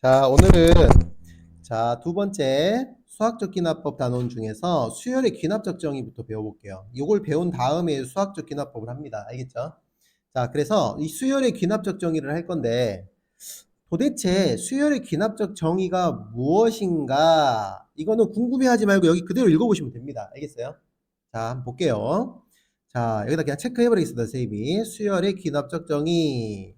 자, 오늘은 두 번째 수학적 귀납법 단원 중에서 수열의 귀납적 정의부터 배워볼게요. 이걸 배운 다음에 수학적 귀납법을 합니다. 알겠죠? 자, 그래서 이 수열의 귀납적 정의를 할 건데 도대체 수열의 귀납적 정의가 무엇인가? 이거는 궁금해하지 말고 여기 그대로 읽어보시면 됩니다. 알겠어요? 자, 한번 볼게요. 자, 여기다 그냥 체크해버리겠습니다. 선생님이 수열의 귀납적 정의.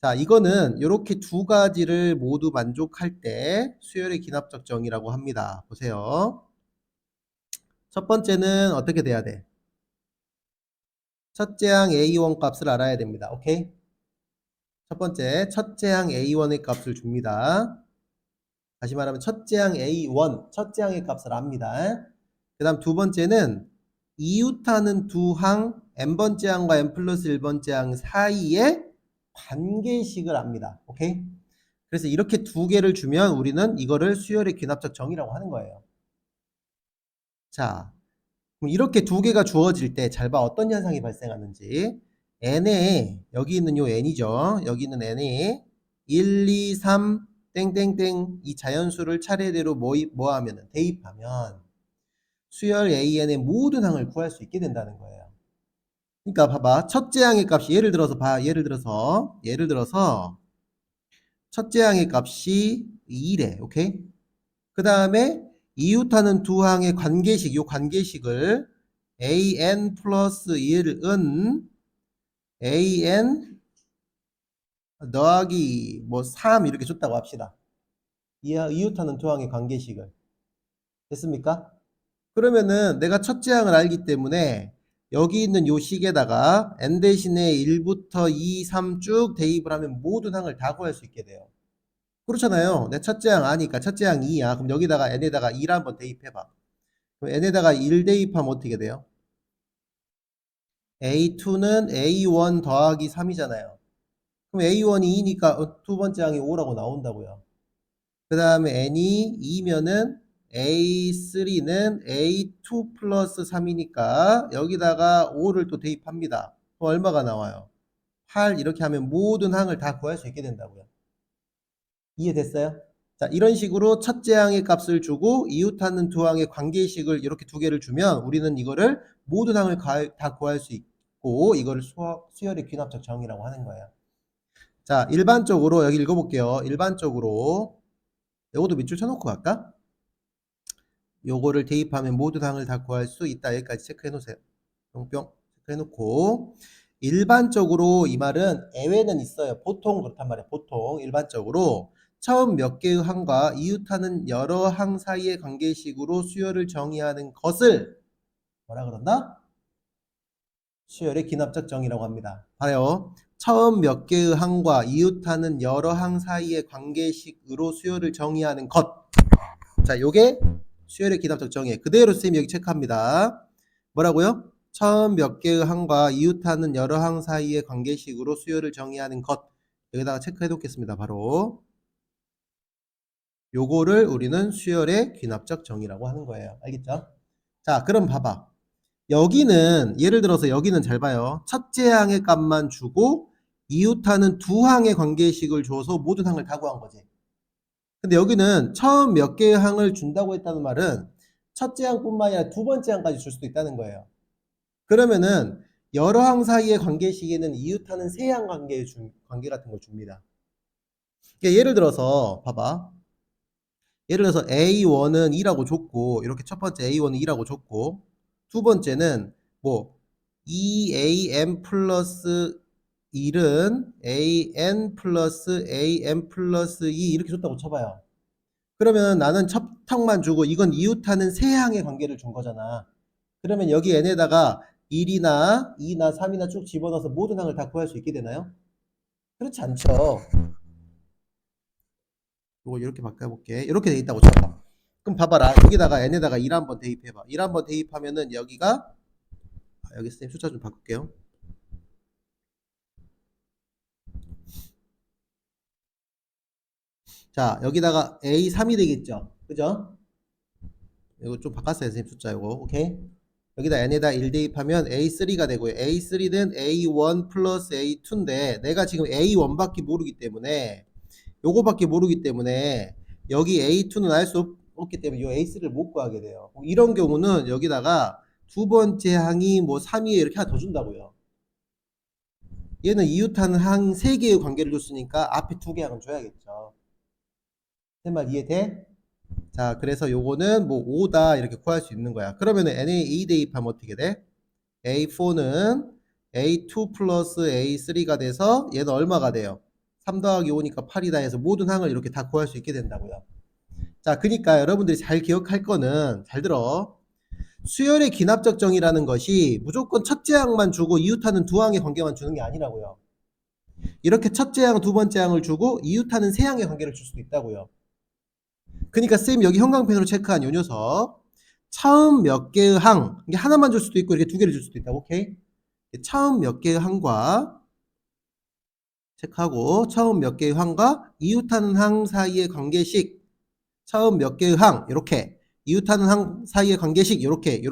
자, 이거는 이렇게 두 가지를 모두 만족할 때 수열의 귀납적 정의라고 합니다. 보세요. 첫 번째는 어떻게 돼야 돼? 첫째 항 A1 값을 알아야 됩니다. 오케이? 첫 번째, 첫째 항 A1의 값을 줍니다. 다시 말하면 첫째 항 A1, 첫째 항의 값을 압니다. 그 다음 두 번째는 이웃하는 두 항 n번째 항과 n 플러스 1번째 항 사이의 관계식을 압니다. 오케이? 그래서 이렇게 두 개를 주면 우리는 이거를 수열의 귀납적 정의라고 하는 거예요. 자, 그럼 이렇게 두 개가 주어질 때 잘 봐. 어떤 현상이 발생하는지. n에 여기 있는 요 n이죠. 여기 있는 n에 1, 2, 3 땡땡땡 이 자연수를 차례대로 뭐하면 대입하면 수열 an의 모든 항을 구할 수 있게 된다는 거예요. 그러니까 봐봐. 첫째 항의 값이 예를 들어서 첫째 항의 값이 2래. 오케이? 그 다음에 이웃하는 두 항의 관계식, 요 관계식을 an 플러스 1은 an 더하기 3 이렇게 줬다고 합시다. 이웃하는 두 항의 관계식을. 됐습니까? 그러면은 내가 첫째 항을 알기 때문에 여기 있는 요 식에다가 n 대신에 1부터 2, 3 쭉 대입을 하면 모든 항을 다 구할 수 있게 돼요. 그렇잖아요. 내 첫째 항 아니까 첫째 항 2야. 그럼 여기다가 n에다가 2를 한번 대입해봐. 그럼 n에다가 1 대입하면 어떻게 돼요? A2는 A1 더하기 3이잖아요. 그럼 A1이 2니까 두 번째 항이 5라고 나온다고요. 그 다음에 n이 2면은 A3는 A2 플러스 3이니까 여기다가 5를 또 대입합니다. 그럼 얼마가 나와요? 8 이렇게 하면 모든 항을 다 구할 수 있게 된다고요. 이해됐어요? 자, 이런 식으로 첫째 항의 값을 주고 이웃하는 두 항의 관계식을 이렇게 두 개를 주면 우리는 이거를 모든 항을 다 구할 수 있고 이거를 수열의 귀납적 정의라고 하는 거예요. 자, 일반적으로 여기 읽어볼게요. 일반적으로 요것도 밑줄 쳐놓고 갈까? 요거를 대입하면 모든 항을 다 구할 수 있다. 여기까지 체크해 놓으세요. 뿅뿅 체크해 놓고 일반적으로 이 말은 예외는 있어요. 보통 그렇단 말이에요. 보통 일반적으로 처음 몇 개의 항과 이웃하는 여러 항 사이의 관계식으로 수열을 정의하는 것을 뭐라 그런다? 수열의 귀납적 정의라고 합니다. 봐요. 처음 몇 개의 항과 이웃하는 여러 항 사이의 관계식으로 수열을 정의하는 것. 자, 요게 수열의 귀납적 정의. 그대로 선생님이 여기 체크합니다. 뭐라고요? 처음 몇 개의 항과 이웃하는 여러 항 사이의 관계식으로 수열을 정의하는 것. 여기다가 체크해 놓겠습니다. 바로 요거를 우리는 수열의 귀납적 정의라고 하는 거예요. 알겠죠? 자, 그럼 봐봐. 여기는 예를 들어서 여기는 잘 봐요. 첫째 항의 값만 주고 이웃하는 두 항의 관계식을 줘서 모든 항을 다 구한 거지. 근데 여기는 처음 몇 개의 항을 준다고 했다는 말은 첫째 항뿐만 아니라 두 번째 항까지 줄 수도 있다는 거예요. 그러면은 여러 항 사이의 관계식에는 이웃하는 세 항 관계 같은 걸 줍니다. 그러니까 예를 들어서 봐봐. 예를 들어서 A1은 2라고 줬고 이렇게 첫 번째 A1은 2라고 줬고 두 번째는 2am 플러스 1은 an 플러스 am 플러스 2 이렇게 줬다고 쳐봐요. 그러면 나는 첫 항만 주고 이건 이웃하는 세 항의 관계를 준 거잖아. 그러면 여기 n에다가 1이나 2나 3이나 쭉 집어넣어서 모든 항을 다 구할 수 있게 되나요? 그렇지 않죠. 이거 이렇게 바꿔볼게. 이렇게 돼 있다고 쳐봐. 그럼 봐봐라. 여기다가 n에다가 1 한번 대입해봐. 1 한번 대입하면은 여기가 여기 선생님 숫자 좀 바꿀게요. 자, 여기다가 A3이 되겠죠. 그죠? 이거 좀 바꿨어요, 선생님 숫자 이거. 오케이? 여기다 n에다 1 대입하면 A3가 되고요. A3는 A1 플러스 A2인데 내가 지금 A1밖에 모르기 때문에 요거밖에 모르기 때문에 여기 A2는 알 수 없기 때문에 이 A3를 못 구하게 돼요. 이런 경우는 여기다가 두 번째 항이 뭐 3위에 이렇게 하나 더 준다고요. 얘는 이웃하는 항 3개의 관계를 줬으니까 앞에 2개 항은 줘야겠죠. 내 말 이해돼? 자, 그래서 요거는 뭐 5다 이렇게 구할 수 있는 거야. 그러면은 NA2 대입하면 어떻게 돼? A4는 A2 플러스 A3가 돼서 얘는 얼마가 돼요? 3 더하기 5니까 8이다 해서 모든 항을 이렇게 다 구할 수 있게 된다고요. 자, 그러니까 여러분들이 잘 기억할 거는, 잘 들어. 수열의 기납적 정의라는 것이 무조건 첫째 항만 주고 이웃하는 두 항의 관계만 주는 게 아니라고요. 이렇게 첫째 항, 두 번째 항을 주고 이웃하는 세 항의 관계를 줄 수도 있다고요. 그러니까 쌤 여기 형광펜으로 체크한 요 녀석 처음 몇 개의 항, 이게 하나만 줄 수도 있고 이렇게 두 개를 줄 수도 있다고. 오케이? 처음 몇 개의 항과 체크하고 처음 몇 개의 항과 이웃하는 항 사이의 관계식, 처음 몇 개의 항 이렇게, 이웃하는 항 사이의 관계식 이렇게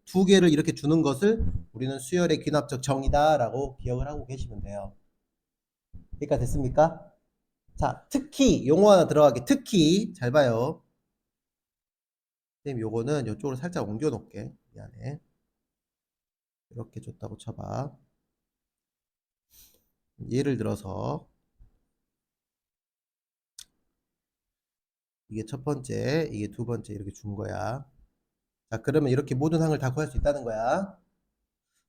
두 개를 이렇게 주는 것을 우리는 수열의 귀납적 정의다라고 기억을 하고 계시면 돼요. 여기까지 됐습니까? 자, 특히 용어 하나 들어가게. 특히 잘 봐요. 선생님 요거는 이쪽으로 살짝 옮겨 놓을게. 미안해. 이렇게 줬다고 쳐봐. 예를 들어서 이게 첫 번째, 이게 두 번째 이렇게 준 거야. 자, 그러면 이렇게 모든 항을 다 구할 수 있다는 거야.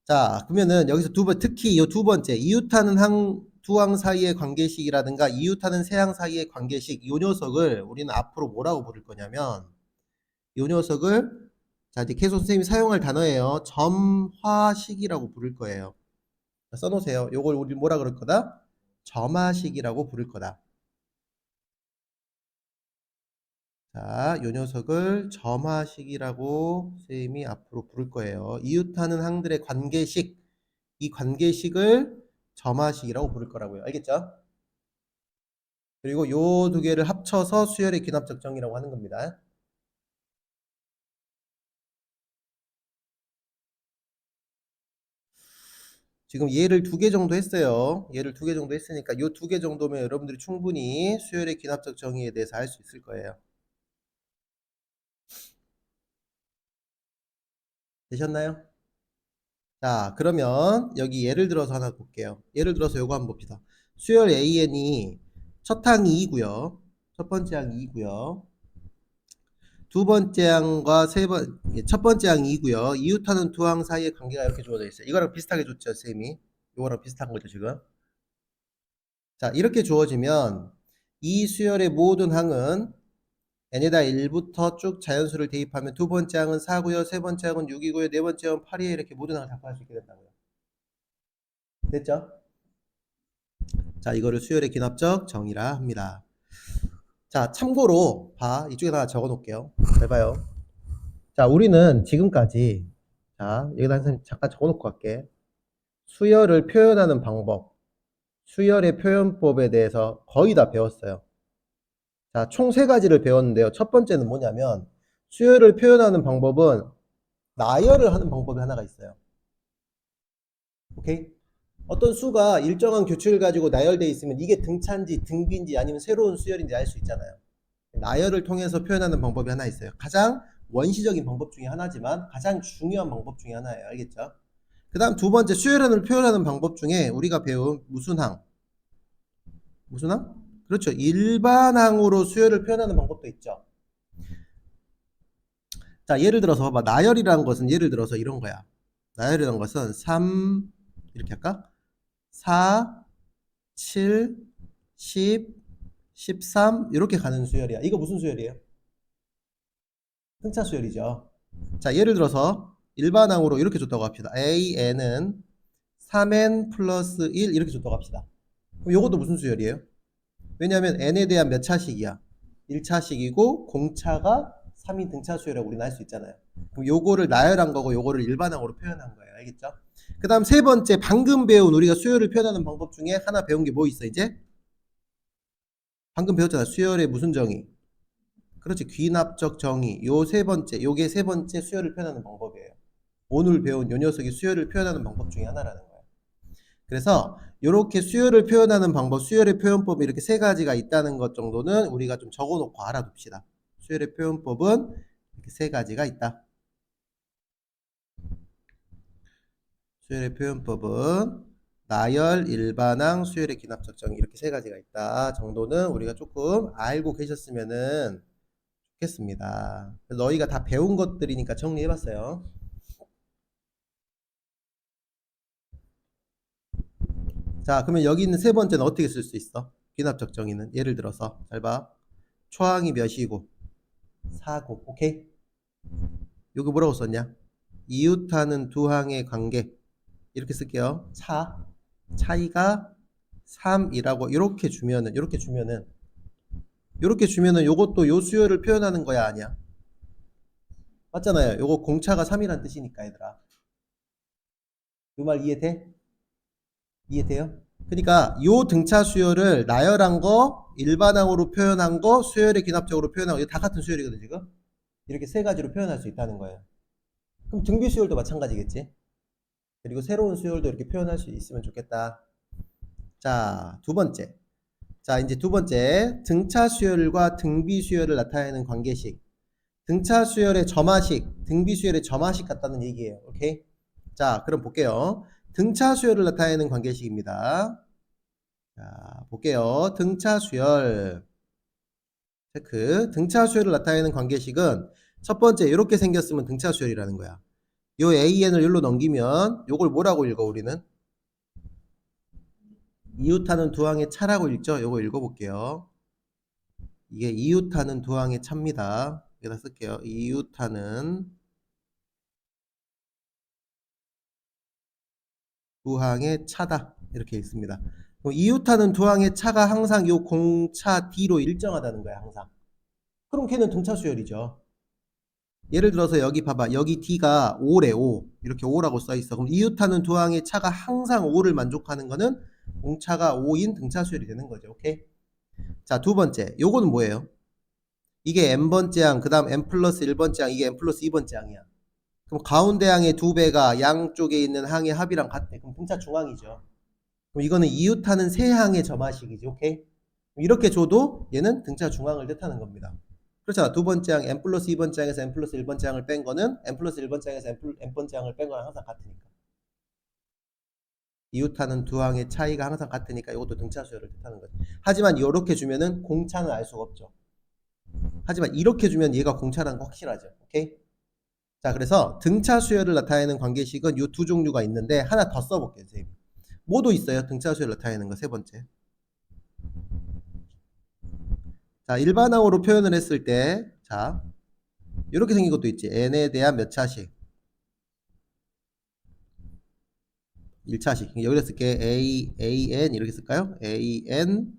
자, 그러면은 여기서 특히 이 두 번째, 이웃하는 항, 두 항 사이의 관계식이라든가 이웃하는 세 항 사이의 관계식, 이 녀석을 우리는 앞으로 뭐라고 부를 거냐면, 이 녀석을, 자, 이제 계속 선생님이 사용할 단어예요. 점화식이라고 부를 거예요. 자, 써놓으세요. 요걸 우리 뭐라 그럴 거다? 점화식이라고 부를 거다. 자, 요 녀석을 점화식이라고 선생님이 앞으로 부를 거예요. 이웃하는 항들의 관계식, 이 관계식을 점화식이라고 부를 거라고요. 알겠죠? 그리고 요 두 개를 합쳐서 수열의 귀납적 정의라고 하는 겁니다. 지금 얘를 2개 정도 했어요. 얘를 2개 정도 했으니까 요 2개 정도면 여러분들이 충분히 수열의 귀납적 정의에 대해서 알 수 있을 거예요. 되셨나요? 자, 그러면 여기 예를 들어서 하나 볼게요. 예를 들어서 요거 한번 봅시다. 수열 AN이 첫 항이 2고요. 첫 번째 항이 2고요. 두 번째 항과 첫 번째 항이 2고요. 이웃하는 두 항 사이의 관계가 이렇게 주어져 있어요. 이거랑 비슷하게 줬죠, 쌤이. 이거랑 비슷한 거죠, 지금. 자, 이렇게 주어지면 이 수열의 모든 항은 n에다 1부터 쭉 자연수를 대입하면 두 번째 항은 4고요. 세 번째 항은 6이고요. 네 번째 항은 8이에요. 이렇게 모든 항을 다 구할 수 있게 된다고요. 됐죠? 자, 이거를 수열의 기납적 정의라 합니다. 자, 참고로 봐. 이쪽에다가 적어 놓을게요. 잘 봐요. 자, 우리는 지금까지, 자, 여기다 선생님 잠깐 적어 놓고 갈게. 수열을 표현하는 방법, 수열의 표현법에 대해서 거의 다 배웠어요. 자, 총 3가지를 배웠는데요. 첫 번째는 뭐냐면 수열을 표현하는 방법은 나열을 하는 방법이 하나가 있어요. 오케이? 어떤 수가 일정한 규칙을 가지고 나열되어 있으면 이게 등차인지 등비인지 아니면 새로운 수열인지 알 수 있잖아요. 나열을 통해서 표현하는 방법이 하나 있어요. 가장 원시적인 방법 중에 하나지만 가장 중요한 방법 중에 하나예요. 알겠죠? 그 다음 두 번째, 수열을 표현하는 방법 중에 우리가 배운 무순항. 무순항? 그렇죠. 일반항으로 수열을 표현하는 방법도 있죠. 자, 예를 들어서 봐봐. 나열이라는 것은 예를 들어서 이런 거야. 나열이라는 것은 3 이렇게 할까? 4, 7, 10, 13 이렇게 가는 수열이야. 이거 무슨 수열이에요? 등차 수열이죠. 자, 예를 들어서 일반항으로 이렇게 줬다고 합시다. AN은 3N 플러스 1 이렇게 줬다고 합시다. 그럼 요것도 무슨 수열이에요? 왜냐하면 N에 대한 몇 차식이야? 1차식이고 공차가 3인 등차 수열이라고 우리는 알 수 있잖아요. 그럼 요거를 나열한 거고 요거를 일반항으로 표현한 거예요. 알겠죠? 그 다음 세 번째, 방금 배운 우리가 수열을 표현하는 방법 중에 하나 배운 게 뭐 있어 이제? 방금 배웠잖아. 수열의 무슨 정의? 그렇지. 귀납적 정의. 요 세 번째, 요게 세 번째 수열을 표현하는 방법이에요. 오늘 배운 요 녀석이 수열을 표현하는 방법 중에 하나라는 거예요. 그래서 이렇게 수열을 표현하는 방법, 수열의 표현법이 이렇게 세 가지가 있다는 것 정도는 우리가 좀 적어놓고 알아둡시다. 수열의 표현법은 이렇게 세 가지가 있다. 수열의 표현법은 나열, 일반항, 수열의 기납적 정의 이렇게 세 가지가 있다 정도는 우리가 조금 알고 계셨으면은 좋겠습니다. 너희가 다 배운 것들이니까 정리해봤어요. 자, 그러면 여기 있는 세 번째는 어떻게 쓸 수 있어? 기납적 정의는 예를 들어서 잘 봐. 초항이 몇이고 4고 오케이? 여기 뭐라고 썼냐? 이웃하는 두 항의 관계 이렇게 쓸게요. 차이가 3이라고 이렇게 주면은 요것도 요 수열을 표현하는 거야 아니야? 맞잖아요. 요거 공차가 3이란 뜻이니까 얘들아. 요 말 이해돼? 이해돼요? 그러니까 요 등차 수열을 나열한 거, 일반항으로 표현한 거, 수열의 기납적으로 표현한 거 이거 다 같은 수열이거든 지금. 이렇게 세 가지로 표현할 수 있다는 거예요. 그럼 등비 수열도 마찬가지겠지. 그리고 새로운 수열도 이렇게 표현할 수 있으면 좋겠다. 자, 두 번째. 자, 이제 두 번째. 등차 수열과 등비 수열을 나타내는 관계식. 등차 수열의 점화식, 등비 수열의 점화식 같다는 얘기예요. 오케이? 자, 그럼 볼게요. 등차 수열을 나타내는 관계식입니다. 자, 볼게요. 등차 수열. 체크. 등차 수열을 나타내는 관계식은 첫 번째 이렇게 생겼으면 등차 수열이라는 거야. 요 AN을 여기로 넘기면 요걸 뭐라고 읽어 우리는? 이웃하는 두 항의 차라고 읽죠? 요거 읽어볼게요. 이게 이웃하는 두 항의 차입니다. 여기다 쓸게요. 이웃하는 두 항의 차다. 이렇게 읽습니다. 그럼 이웃하는 두 항의 차가 항상 요 공차 D로 일정하다는 거야, 항상. 그럼 걔는 등차 수열이죠. 예를 들어서 여기 봐봐. 여기 D가 5래, 5. 이렇게 5라고 써있어. 그럼 이웃하는 두 항의 차가 항상 5를 만족하는 거는 공차가 5인 등차 수열이 되는 거죠. 오케이? 자, 두 번째. 요거는 뭐예요? 이게 n번째 항, 그 다음 n 플러스 1번째 항, 이게 n 플러스 2번째 항이야. 그럼 가운데 항의 두 배가 양쪽에 있는 항의 합이랑 같대. 그럼 등차 중항이죠. 그럼 이거는 이웃하는 세 항의 점화식이지. 오케이? 이렇게 줘도 얘는 등차 중항을 뜻하는 겁니다. 그렇잖아. 두 번째 항 n 플러스 2번째 항에서 n 플러스 1번째 항을 뺀 거는 n 플러스 1번째 항에서 n번째 항을 뺀 거랑 항상 같으니까. 이웃하는 두 항의 차이가 항상 같으니까 이것도 등차 수열을 뜻하는 거지. 하지만 이렇게 주면은 공차는 알 수가 없죠. 하지만 이렇게 주면 얘가 공차라는 거 확실하죠. 오케이? 자, 그래서 등차 수열을 나타내는 관계식은 이 두 종류가 있는데 하나 더 써볼게요, 선생님. 뭐도 있어요? 등차 수열을 나타내는 거 세 번째. 자, 일반항으로 표현을 했을 때, 자, 이렇게 생긴 것도 있지. n에 대한 몇 차식. 1차식. 여기다 쓸게. an 이렇게 쓸까요? an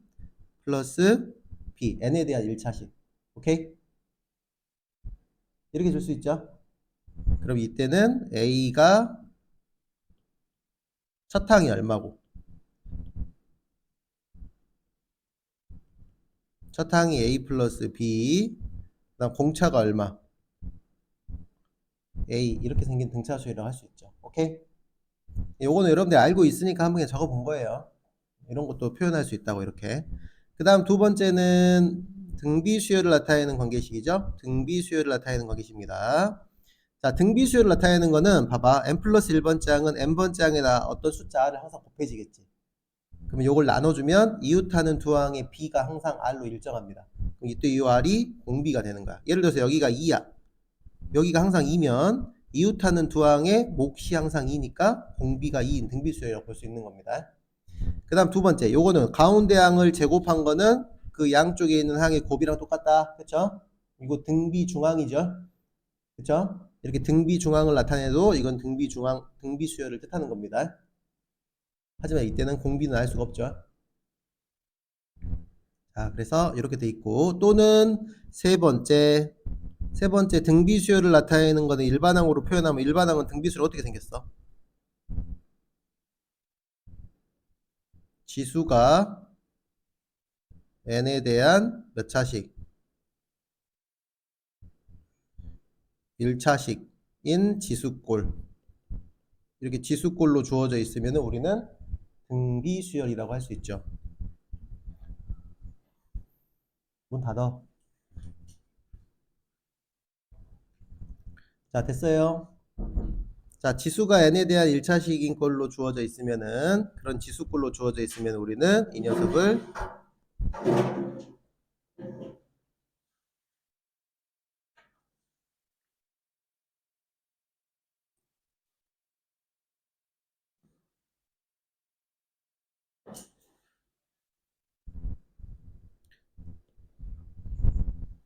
플러스 b. n에 대한 1차식. 오케이? 이렇게 줄 수 있죠? 그럼 이때는 a가 첫 항이 얼마고? 첫 항이 a 플러스 b. 그 다음 공차가 얼마? a. 이렇게 생긴 등차 수열이라고 할 수 있죠. 오케이? 요거는 여러분들이 알고 있으니까 한번 그냥 적어 본 거예요. 이런 것도 표현할 수 있다고 이렇게. 그 다음 두 번째는 등비 수열을 나타내는 관계식이죠. 등비 수열을 나타내는 관계식입니다. 자, 등비 수열을 나타내는 거는 봐봐. n 플러스 1번째 항은 n번째 항에다 어떤 숫자 r을 항상 곱해지겠지. 그러면 요걸 나눠주면 이웃하는 두 항의 b가 항상 r로 일정합니다. 그럼 이때 이 r이 공비가 되는 거야. 예를 들어서 여기가 2야. 여기가 항상 2면 이웃하는 두 항의 몫이 항상 2니까 공비가 2인 등비 수열이라고 볼 수 있는 겁니다. 그 다음 두 번째, 요거는 가운데 항을 제곱한 거는 그 양쪽에 있는 항의 곱이랑 똑같다. 그쵸? 이거 등비 중항이죠. 그쵸? 이렇게 등비 중항을 나타내도 이건 등비 중항, 등비 수열을 뜻하는 겁니다. 하지만 이때는 공비는 알 수가 없죠. 자, 그래서 이렇게 돼 있고, 또는 세 번째 등비 수열을 나타내는 거는 일반항으로 표현하면 일반항은 등비 수열 어떻게 생겼어? 지수가 n에 대한 몇 차식? 1차식인 지수꼴. 이렇게 지수꼴로 주어져 있으면 우리는 등비 수열이라고 할 수 있죠. 문 닫아. 자, 됐어요. 자, 지수가 n에 대한 1차식인 걸로 주어져 있으면은, 그런 지수꼴로 주어져 있으면 우리는 이 녀석을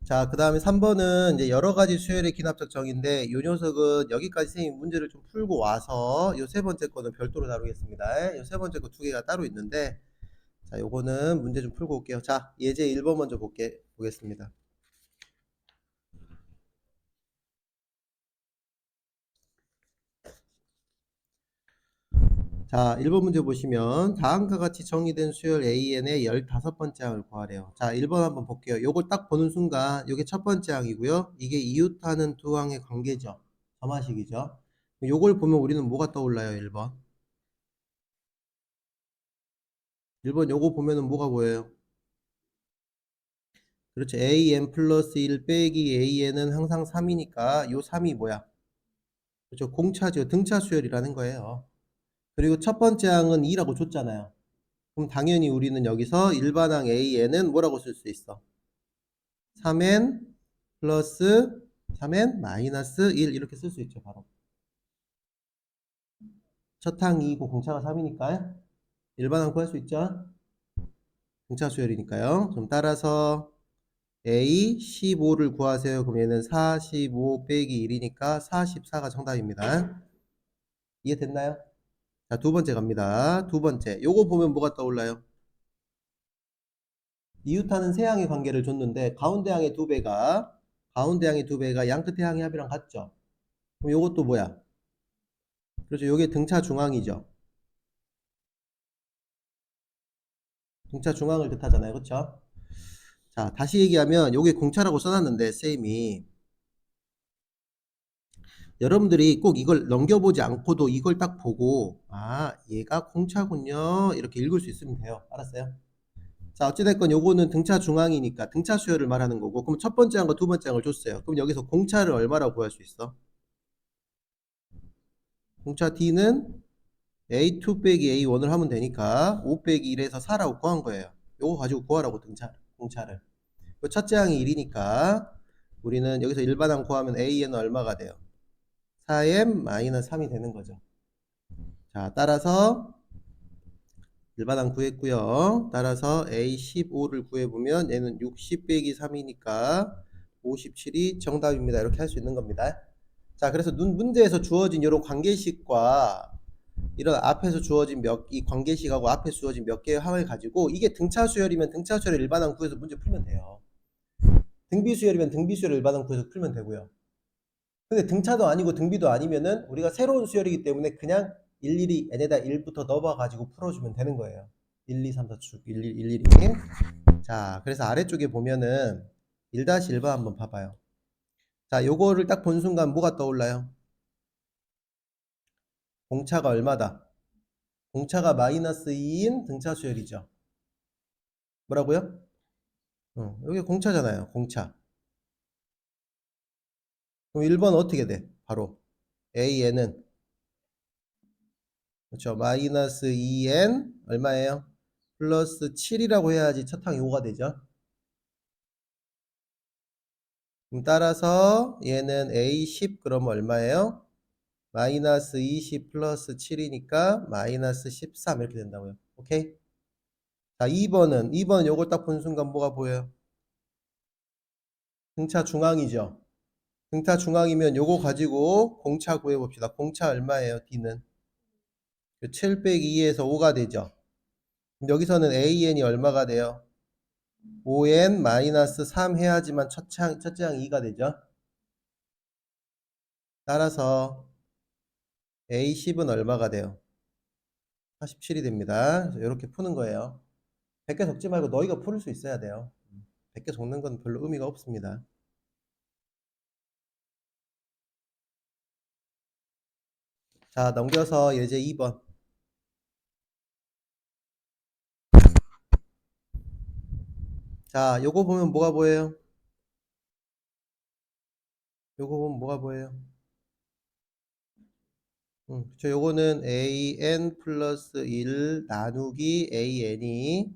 자, 그 다음에 3번은 이제 여러 가지 수열의 기납적 정의인데, 이 녀석은 여기까지 선생님 문제를 좀 풀고 와서 이 세 번째 거는 별도로 다루겠습니다. 이 세 번째 거 두 개가 따로 있는데, 자, 요거는 문제 좀 풀고 올게요. 자, 예제 1번 먼저 보겠습니다. 자, 1번 문제 보시면 다음과 같이 정의된 수열 AN의 15번째 항을 구하래요. 자, 1번 한번 볼게요. 요걸 딱 보는 순간 요게 첫 번째 항이고요. 이게 이웃하는 두 항의 관계죠. 점화식이죠. 요걸 보면 우리는 뭐가 떠올라요? 1번. 1번 요거 보면은 뭐가 보여요? 그렇죠. AN 플러스 1 빼기 AN은 항상 3이니까 요 3이 뭐야? 그렇죠. 공차죠. 등차 수열이라는 거예요. 그리고 첫 번째 항은 2라고 줬잖아요. 그럼 당연히 우리는 여기서 일반항 AN은 뭐라고 쓸 수 있어? 3n 플러스 3n 마이너스 1 이렇게 쓸 수 있죠. 바로 첫 항이 2고 공차가 3이니까 일반항 구할 수 있죠. 공차 수열이니까요. 그럼 따라서 A 15를 구하세요. 그럼 얘는 45 빼기 1이니까 44가 정답입니다. 이해됐나요? 자, 두 번째 갑니다. 두 번째 요거 보면 뭐가 떠올라요? 이웃하는 세 항의 관계를 줬는데 가운데 항의 두 배가 양 끝의 항의 합이랑 같죠. 그럼 요것도 뭐야? 그렇죠. 요게 등차 중앙이죠. 등차 중앙을 뜻하잖아요. 그렇죠? 자, 다시 얘기하면 요게 공차라고 써놨는데 쌤이 여러분들이 꼭 이걸 넘겨보지 않고도 이걸 딱 보고 아 얘가 공차군요 이렇게 읽을 수 있으면 돼요. 알았어요? 자, 어찌됐건 요거는 등차 중앙이니까 등차 수열을 말하는 거고 그럼 첫 번째 항과 두 번째 항을 줬어요. 그럼 여기서 공차를 얼마라고 구할 수 있어? 공차 D는 A2 빼기 A1을 하면 되니까 5 빼기 1에서 4라고 구한 거예요. 요거 가지고 구하라고 공차를. 첫째 항이 1이니까 우리는 여기서 일반항 구하면 AN은 얼마가 돼요? 4m 마이너스 3이 되는 거죠. 자, 따라서 일반항 구했고요. 따라서 A15를 구해보면 얘는 60 빼기 3이니까 57이 정답입니다. 이렇게 할 수 있는 겁니다. 자, 그래서 문제에서 주어진 이런 관계식과 이런 앞에서 주어진 이 관계식하고 앞에 주어진 몇 개의 항을 가지고 이게 등차 수열이면 등차 수열을 일반항 구해서 문제 풀면 돼요. 등비 수열이면 등비 수열을 일반항 구해서 풀면 되고요. 근데 등차도 아니고 등비도 아니면은 우리가 새로운 수열이기 때문에 그냥 일일이 n에다 1부터 넣어가지고 풀어주면 되는 거예요. 1, 2, 3, 4축 1, 1, 1, 1, 2. 자, 그래서 아래쪽에 보면은 1-1번 한번 봐봐요. 자, 요거를 딱 본 순간 뭐가 떠올라요? 공차가 얼마다? 공차가 마이너스 2인 등차 수열이죠. 뭐라고요? 여기 공차잖아요. 공차. 그럼 1번 어떻게 돼? 바로 AN은 그렇죠. 마이너스 2n 얼마예요? 플러스 7이라고 해야지 첫 항이 5가 되죠. 그럼 따라서 얘는 A10 그러면 얼마예요? 마이너스 20 플러스 7이니까 마이너스 13 이렇게 된다고요. 오케이? 자, 2번 요걸 딱 본 순간 뭐가 보여요? 등차 중앙이죠. 등차 중앙이면 요거 가지고 공차 구해봅시다. 공차 얼마예요? D는 7 빼기 2에서 5가 되죠. 그럼 여기서는 AN이 얼마가 돼요? 5n 마이너스 3 해야지만 첫째 항 2가 되죠. 따라서 A10은 얼마가 돼요? 47이 됩니다. 이렇게 푸는 거예요. 100개 적지 말고 너희가 풀을 수 있어야 돼요. 100개 적는 건 별로 의미가 없습니다. 자, 넘겨서 예제 2번. 자, 요거 보면 뭐가 보여요? 요거 보면 뭐가 보여요? 그쵸. 요거는 an 플러스 1 나누기 an이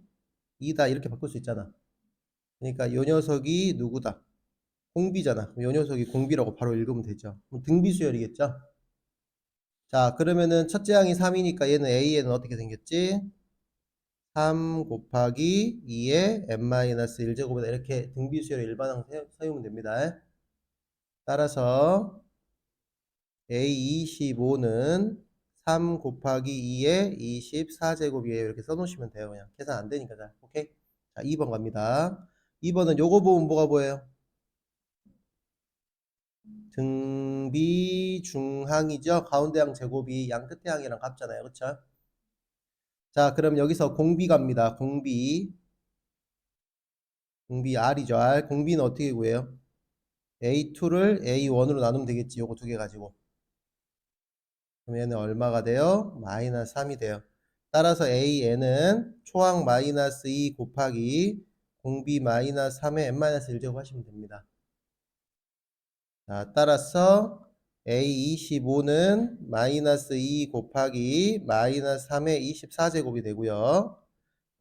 2다 이렇게 바꿀 수 있잖아. 그러니까 요 녀석이 누구다? 공비잖아. 요 녀석이 공비라고 바로 읽으면 되죠. 그럼 등비수열이겠죠? 자, 그러면은 첫째 항이 3이니까 얘는 a는 어떻게 생겼지? 3 곱하기 2의 n-1제곱이다. 이렇게 등비수열의 일반항 세우면 됩니다. 따라서 A25는 3 곱하기 2의 24제곱이에요. 이렇게 써놓으시면 돼요. 그냥 계산 안 되니까. 자, 오케이. 자, 2번 갑니다. 2번은 요거 보면 뭐가 보여요? 등비중항이죠. 가운데 항 제곱이 양 끝에 항이랑 같잖아요. 그쵸? 자, 그럼 여기서 공비 갑니다. 공비 R이죠. R. 공비는 어떻게 구해요? A2를 A1으로 나누면 되겠지. 요거 두 개 가지고. 그럼 얘는 얼마가 돼요? 마이너스 3이 돼요. 따라서 AN은 초항 마이너스 2 곱하기 공비 마이너스 3의 n-1제곱 하시면 됩니다. 자, 따라서 A25는 마이너스 2 곱하기 마이너스 3의 24제곱이 되고요.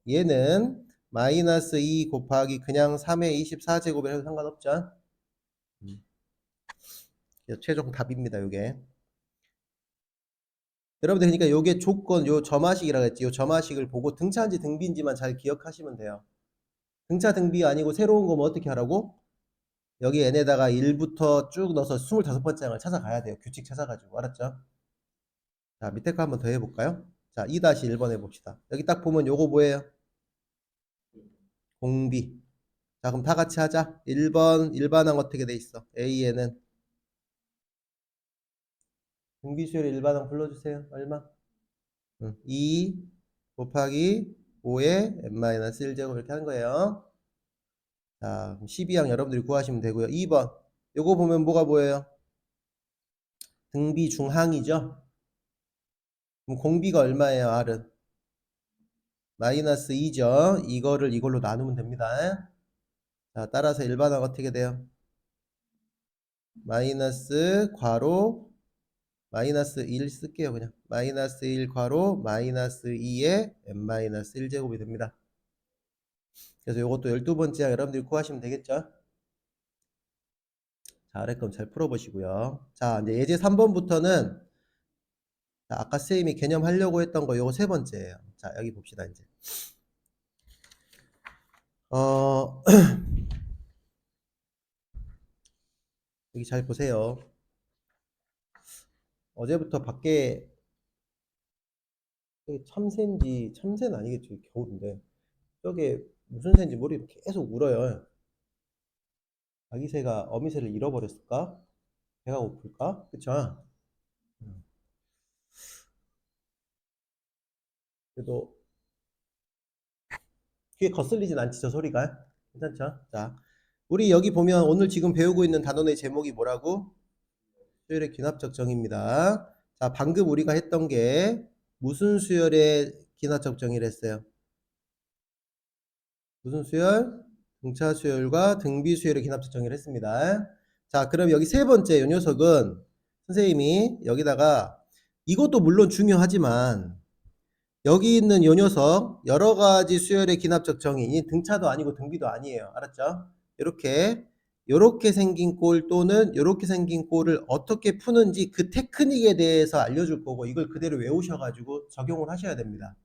얘는 마이너스 2 곱하기 그냥 3의 24제곱이 해도 상관없죠. 최종 답입니다. 요게. 여러분들 그러니까 요게 조건 요 점화식이라고 했지. 요 점화식을 보고 등차인지 등비인지만 잘 기억하시면 돼요. 등차 등비 아니고 새로운 거면 어떻게 하라고? 여기 n에다가 1부터 쭉 넣어서 25번째 항을 찾아가야 돼요. 규칙 찾아가지고. 알았죠? 자, 밑에 거 한번 더 해볼까요? 자, 2-1번 해봅시다. 여기 딱 보면 요거 뭐예요? 공비. 자, 그럼 다 같이 하자. 1번 일반항 어떻게 돼 있어? A에는 등비수열 일반항 불러주세요. 얼마? 2 곱하기 5의 n-1제곱 이렇게 하는 거예요. 자, 12항 여러분들이 구하시면 되고요. 2번. 요거 보면 뭐가 보여요? 등비 중항이죠? 그럼 공비가 얼마예요, R은? 마이너스 2죠. 이거를 이걸로 나누면 됩니다. 자, 따라서 일반항 어떻게 돼요? 마이너스 괄호 마이너스 1 쓸게요. 그냥 마이너스 1 괄호 마이너스 2의 n-1제곱이 됩니다. 그래서 이것도 12번째 항 여러분들이 구하시면 되겠죠? 자, 아래 건 잘 풀어보시고요. 자, 이제 예제 3번부터는 아까 쌤이 개념하려고 했던 거 요거 세 번째예요. 자, 여기 봅시다, 이제. 여기 잘 보세요. 어제부터 밖에 참새인지, 참새는 아니겠죠. 겨울인데. 저게 무슨 새인지 머리 계속 울어요. 아기새가 어미새를 잃어버렸을까? 배가 고플까? 그쵸? 그래도 귀에 거슬리진 않지, 저 소리가. 괜찮죠? 자, 우리 여기 보면 오늘 지금 배우고 있는 단원의 제목이 뭐라고? 수열의 기납적 정의입니다. 자, 방금 우리가 했던 게 무슨 수열의 기납적 정의를 했어요? 무슨 수열? 등차 수열과 등비 수열의 기납적 정의를 했습니다. 자, 그럼 여기 세 번째 요 녀석은 선생님이 여기다가 이것도 물론 중요하지만 여기 있는 요 녀석 여러 가지 수열의 기납적 정의, 이 등차도 아니고 등비도 아니에요. 알았죠? 이렇게 생긴 꼴 또는 이렇게 생긴 꼴을 어떻게 푸는지 그 테크닉에 대해서 알려줄 거고 이걸 그대로 외우셔가지고 적용을 하셔야 됩니다.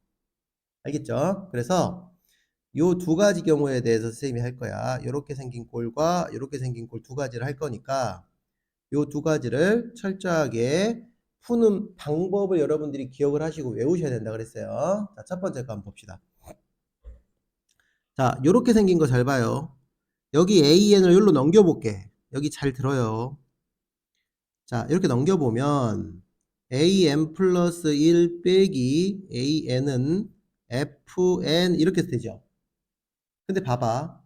알겠죠? 그래서 요 두 가지 경우에 대해서 선생님이 할 거야. 이렇게 생긴 꼴과 이렇게 생긴 꼴 두 가지를 할 거니까 요 두 가지를 철저하게 푸는 방법을 여러분들이 기억을 하시고 외우셔야 된다 그랬어요. 자, 첫 번째 거 한번 봅시다. 자, 요렇게 생긴 거 잘 봐요. 여기 AN을 여기로 넘겨볼게. 여기 잘 들어요. 자, 이렇게 넘겨보면 AN 플러스 1 빼기 AN은 FN 이렇게 되죠. 근데 봐봐.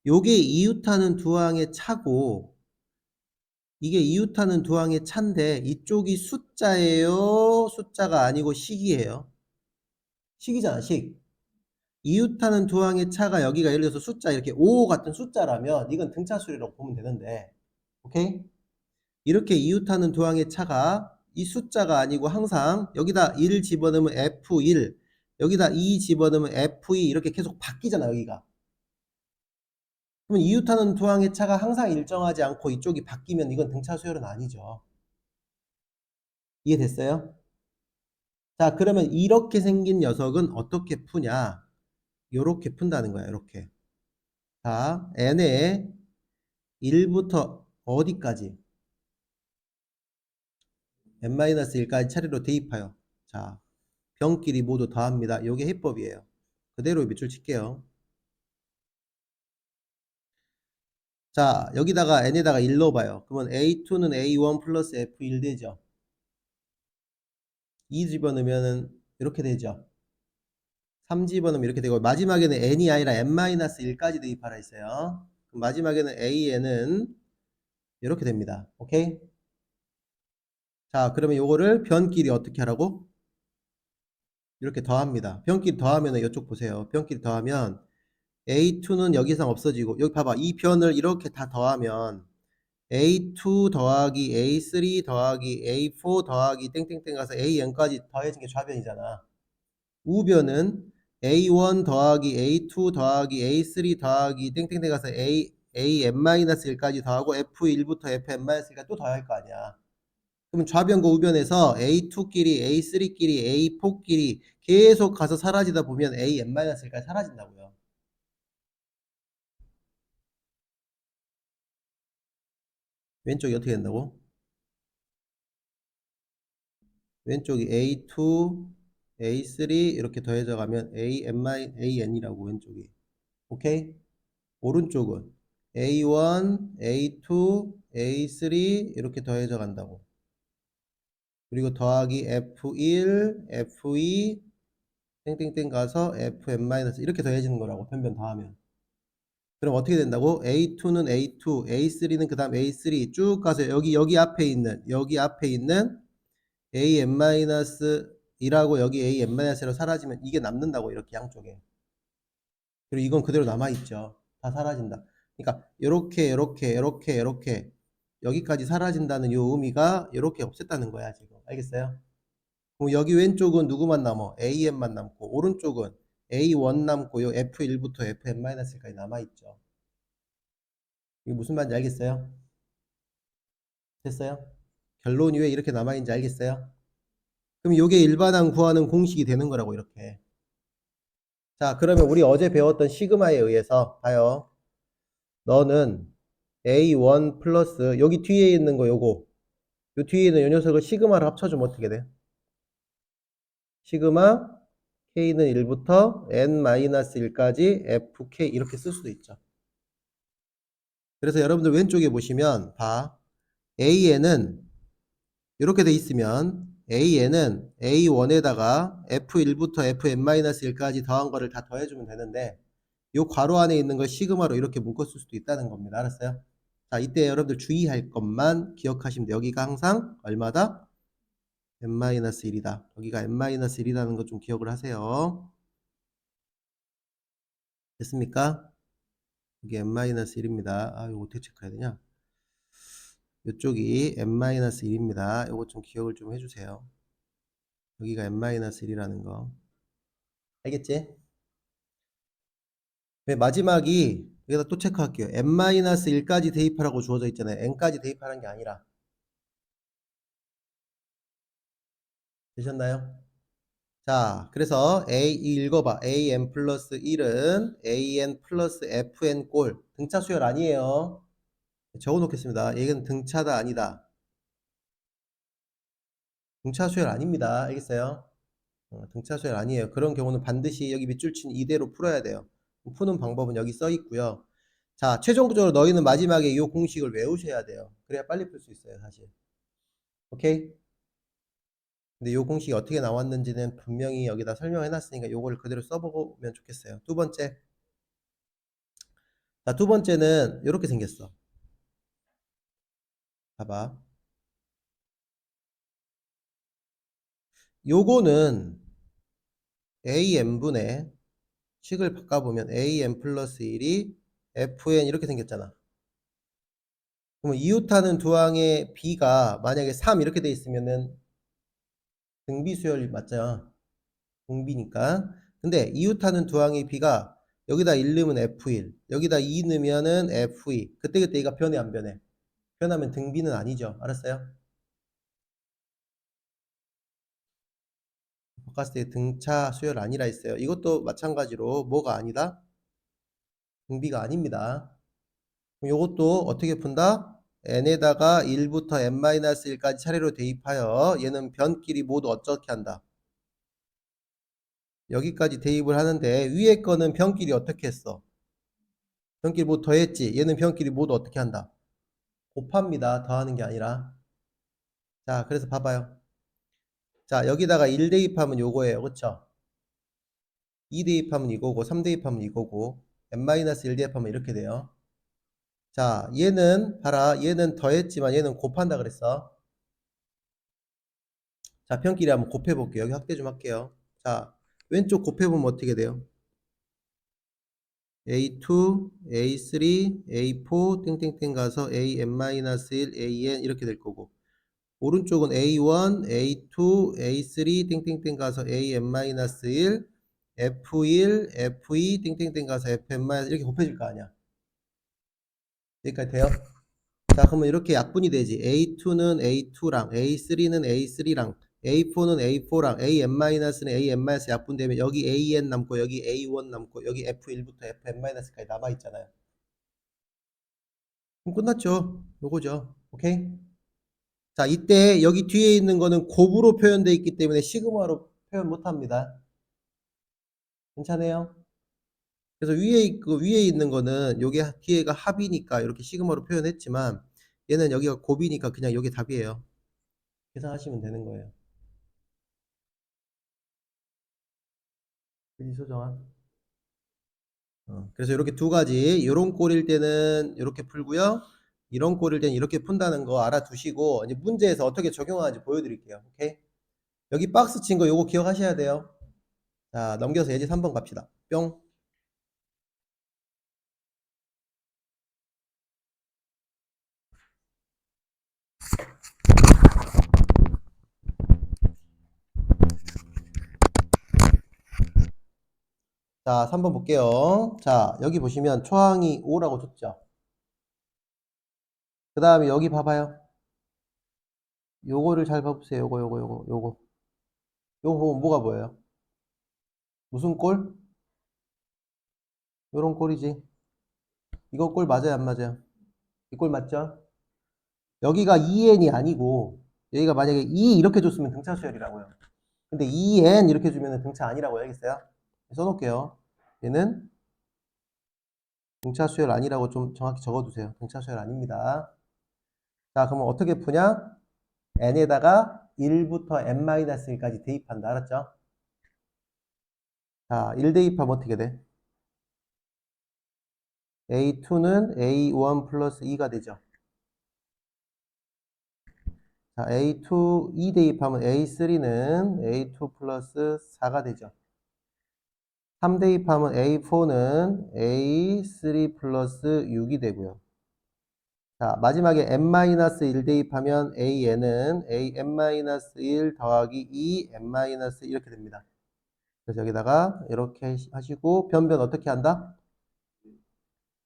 요게 이웃하는 두 항의 차고 이게 이웃하는 두 항의 차인데 이쪽이 숫자예요? 숫자가 아니고 식이에요? 식이잖아, 식. 이웃하는 두 항의 차가 여기가 예를 들어서 숫자 이렇게 5 같은 숫자라면 이건 등차 수열이라고 보면 되는데, 오케이? 이렇게 이웃하는 두 항의 차가 이 숫자가 아니고 항상 여기다 1 집어넣으면 F1, 여기다 2 집어넣으면 F2 이렇게 계속 바뀌잖아 여기가. 그러면 이웃하는 두 항의 차가 항상 일정하지 않고 이쪽이 바뀌면 이건 등차 수열은 아니죠. 이해됐어요? 자, 그러면 이렇게 생긴 녀석은 어떻게 푸냐? 요렇게 푼다는 거야, 요렇게. 자, n에 1부터 어디까지? n-1까지 차례로 대입하여. 자, 병끼리 모두 더합니다. 요게 해법이에요. 그대로 밑줄 칠게요. 자, 여기다가 n에다가 1 넣어봐요. 그러면 a2는 a1 플러스 f1 되죠. 2 집어넣으면 이렇게 되죠. 3 집어넣으면 이렇게 되고, 마지막에는 n이 아니라 n-1까지 대입하라 했어요. 그럼 마지막에는 an은 이렇게 됩니다. 오케이? 자, 그러면 요거를 변끼리 어떻게 하라고? 이렇게 더합니다. 변끼리 더하면 이쪽 보세요. 변끼리 더하면 A2는 여기 이상 없어지고, 여기 봐봐. 이 변을 이렇게 다 더하면 A2 더하기 A3 더하기 A4 더하기 땡땡땡 가서 AN까지 더해진 게 좌변이잖아. 우변은 A1 더하기 A2 더하기 A3 더하기 땡땡땡 가서 AN-1까지 더하고 F1부터 FN-1까지 또 더할 거 아니야. 그럼 좌변과 우변에서 A2끼리, A3끼리, A4끼리 계속 가서 사라지다 보면 AN-1까지 사라진다고요. 왼쪽이 어떻게 된다고? 왼쪽이 A2, A3 이렇게 더해져 가면 AN이라고 왼쪽이. 오케이? 오른쪽은 A1, A2, A3 이렇게 더해져 간다고. 그리고 더하기 F1, F2 땡땡땡 가서 FN- 이렇게 더해지는 거라고 변변 더하면. 그럼 어떻게 된다고? A2는 A2, A3는 그 다음 A3 쭉 가서 여기 앞에 있는 AN-2라고 여기 AN-1로 사라지면 이게 남는다고 이렇게 양쪽에. 그리고 이건 그대로 남아있죠. 다 사라진다. 그러니까 요렇게 여기까지 사라진다는 요 의미가 요렇게 없앴다는 거야 지금. 알겠어요? 그럼 여기 왼쪽은 누구만 남어? AN만 남고 오른쪽은 A1 남고 요 F1부터 FN-까지 남아있죠. 이게 무슨 말인지 알겠어요? 됐어요? 결론이 왜 이렇게 남아있는지 알겠어요? 그럼 요게 일반항 구하는 공식이 되는 거라고 이렇게. 자, 그러면 우리 어제 배웠던 시그마에 의해서 봐요. 너는 A1 플러스 여기 뒤에 있는 거 요거 요 뒤에 있는 요 녀석을 시그마를 합쳐주면 어떻게 돼? 시그마 K는 1부터 N-1까지 FK 이렇게 쓸 수도 있죠. 그래서 여러분들 왼쪽에 보시면 봐. AN은 이렇게 돼 있으면 AN은 A1에다가 F1부터 FN-1까지 더한 거를 다 더해주면 되는데 요 괄호 안에 있는 걸 시그마로 이렇게 묶었을 수도 있다는 겁니다. 알았어요? 자, 이때 여러분들 주의할 것만 기억하시면 돼요. 여기가 항상 얼마다? n-1이다. 여기가 n-1이라는 거 좀 기억을 하세요. 됐습니까? 이게 n-1입니다. 아, 이거 어떻게 체크해야 되냐? 이쪽이 n-1입니다. 이거 좀 기억을 좀 해주세요. 여기가 n-1이라는 거. 알겠지? 네, 마지막이 여기다 또 체크할게요. n-1까지 대입하라고 주어져 있잖아요. n까지 대입하는 게 아니라. 되셨나요? 자, 그래서 읽어봐. an 플러스 1은 an 플러스 fn 꼴. 등차 수열 아니에요. 적어 놓겠습니다. 얘는 등차다 아니다. 등차 수열 아닙니다. 알겠어요? 등차 수열 아니에요. 그런 경우는 반드시 여기 밑줄 친 이대로 풀어야 돼요. 푸는 방법은 여기 써 있고요. 자, 최종적으로 너희는 마지막에 이 공식을 외우셔야 돼요. 그래야 빨리 풀 수 있어요, 사실. 오케이? 근데 이 공식이 어떻게 나왔는지는 분명히 여기다 설명해 놨으니까 이걸 그대로 써보면 좋겠어요. 두 번째. 자, 두 번째는 이렇게 생겼어. 봐봐. 요거는 AN분의 식을 바꿔보면 an 플러스 1이 fn 이렇게 생겼잖아. 그러면 이웃하는 두항의 b가 만약에 3 이렇게 돼 있으면은 등비수열 맞죠? 등비니까. 근데 이웃하는 두항의 b가 여기다 1 넣으면 f1, 여기다 2 넣으면은 f2. 그때그때 얘가 변해 안 변해? 변하면 등비는 아니죠. 알았어요? 바꿨을 때 등차 수열 아니라 했어요. 이것도 마찬가지로 뭐가 아니다? 등비가 아닙니다. 그럼 이것도 어떻게 푼다? n에다가 1부터 n-1까지 차례로 대입하여 얘는 변끼리 모두 어떻게 한다? 여기까지 대입을 하는데 위에 거는 변끼리 어떻게 했어? 변끼리 뭐 더했지? 얘는 변끼리 모두 어떻게 한다? 곱합니다. 더하는 게 아니라. 자, 그래서 봐봐요. 자, 여기다가 1 대입하면 요거예요. 그쵸? 2 대입하면 이거고 3 대입하면 이거고 n-1 대입하면 이렇게 돼요. 자, 얘는 봐라. 얘는 더했지만 얘는 곱한다 그랬어. 자, 편끼리 한번 곱해볼게요. 여기 확대 좀 할게요. 자, 왼쪽 곱해보면 어떻게 돼요? A2, A3, A4 땡땡땡 가서 AN-1, AN 이렇게 될 거고 오른쪽은 A1, A2, A3 땡땡땡 가서 AN-1, F1, F2 땡땡땡 가서 FN- 이렇게 곱해질 거 아니야. 여기까지 돼요? 자, 그러면 이렇게 약분이 되지. A2는 A2랑 A3는 A3랑 A4는 A4랑 AN-는 AN- 약분되면 여기 AN 남고 여기 A1 남고 여기 F1부터 FN-까지 남아있잖아요. 그럼 끝났죠. 요거죠. 오케이? 자, 이때 여기 뒤에 있는 거는 곱으로 표현되어 있기 때문에 시그마로 표현 못합니다. 괜찮아요? 그래서 위에 있는 거는 요게 뒤에가 합이니까 이렇게 시그마로 표현했지만 얘는 여기가 곱이니까 그냥 여기 답이에요. 계산하시면 되는 거예요. 그지 소정아? 그래서 이렇게 두 가지 이런 꼴일 때는 이렇게 풀고요. 이런 꼴일 때는 이렇게 푼다는 거 알아두시고 이제 문제에서 어떻게 적용하는지 보여드릴게요. 오케이? 여기 박스 친 거 요거 기억하셔야 돼요. 자, 넘겨서 예제 3번 갑시다. 뿅. 자, 3번 볼게요. 자, 여기 보시면 초항이 5라고 줬죠. 그 다음에 여기 봐봐요. 요거를 잘 봐보세요. 요거. 요거 보면 뭐가 보여요? 무슨 꼴? 요런 꼴이지. 이거 꼴 맞아요, 안 맞아요? 이 꼴 맞죠? 여기가 2n이 아니고 여기가 만약에 2 이렇게 줬으면 등차 수열이라고요. 근데 2n 이렇게 주면 등차 아니라고 알겠어요? 써놓을게요. 얘는 등차 수열 아니라고 좀 정확히 적어두세요. 등차 수열 아닙니다. 자, 그러면 어떻게 푸냐? n에다가 1부터 n-1까지 대입한다. 알았죠? 자, 1 대입하면 어떻게 돼? A2는 A1 플러스 2가 되죠. 자, A2 2 대입하면 A3는 A2 플러스 4가 되죠. 3 대입하면 A4는 A3 플러스 6이 되고요. 자, 마지막에 n-1 대입하면 AN은 AN-1 더하기 2 n-1 이렇게 됩니다. 그래서 여기다가 이렇게 하시고 변변 어떻게 한다?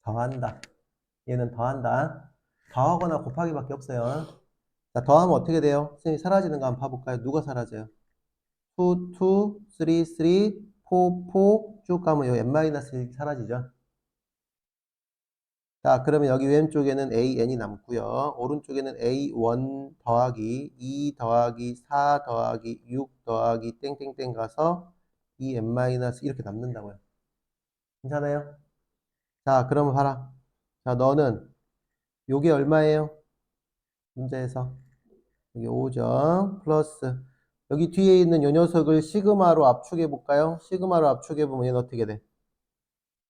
더한다. 얘는 더한다. 더하거나 곱하기밖에 없어요. 자, 더하면 어떻게 돼요? 선생님이 사라지는 거 한번 봐볼까요? 누가 사라져요? 2, 2, 3, 3, 4, 4 쭉 가면 요 n-1 사라지죠. 자, 그러면 여기 왼쪽에는 AN이 남고요. 오른쪽에는 A1 더하기 2 더하기 4 더하기 6 더하기 땡땡땡 가서 2n- 이렇게 남는다고요. 괜찮아요? 자, 그러면 봐라. 자, 너는 요게 얼마예요? 문제에서. 여기 5점 플러스 여기 뒤에 있는 요 녀석을 시그마로 압축해 볼까요? 시그마로 압축해 보면 얘는 어떻게 돼?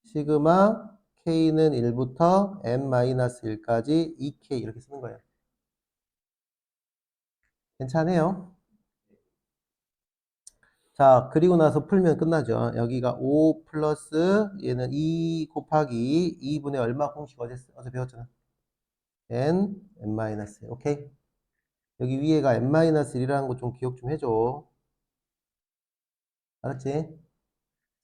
시그마 K는 1부터 n-1까지 2K 이렇게 쓰는 거예요. 괜찮아요? 자, 그리고 나서 풀면 끝나죠. 여기가 5 플러스 얘는 2 곱하기 2분의 얼마 공식 어제 배웠잖아. n-1. 오케이? 여기 위에가 n-1이라는 거 좀 기억 좀 해줘. 알았지?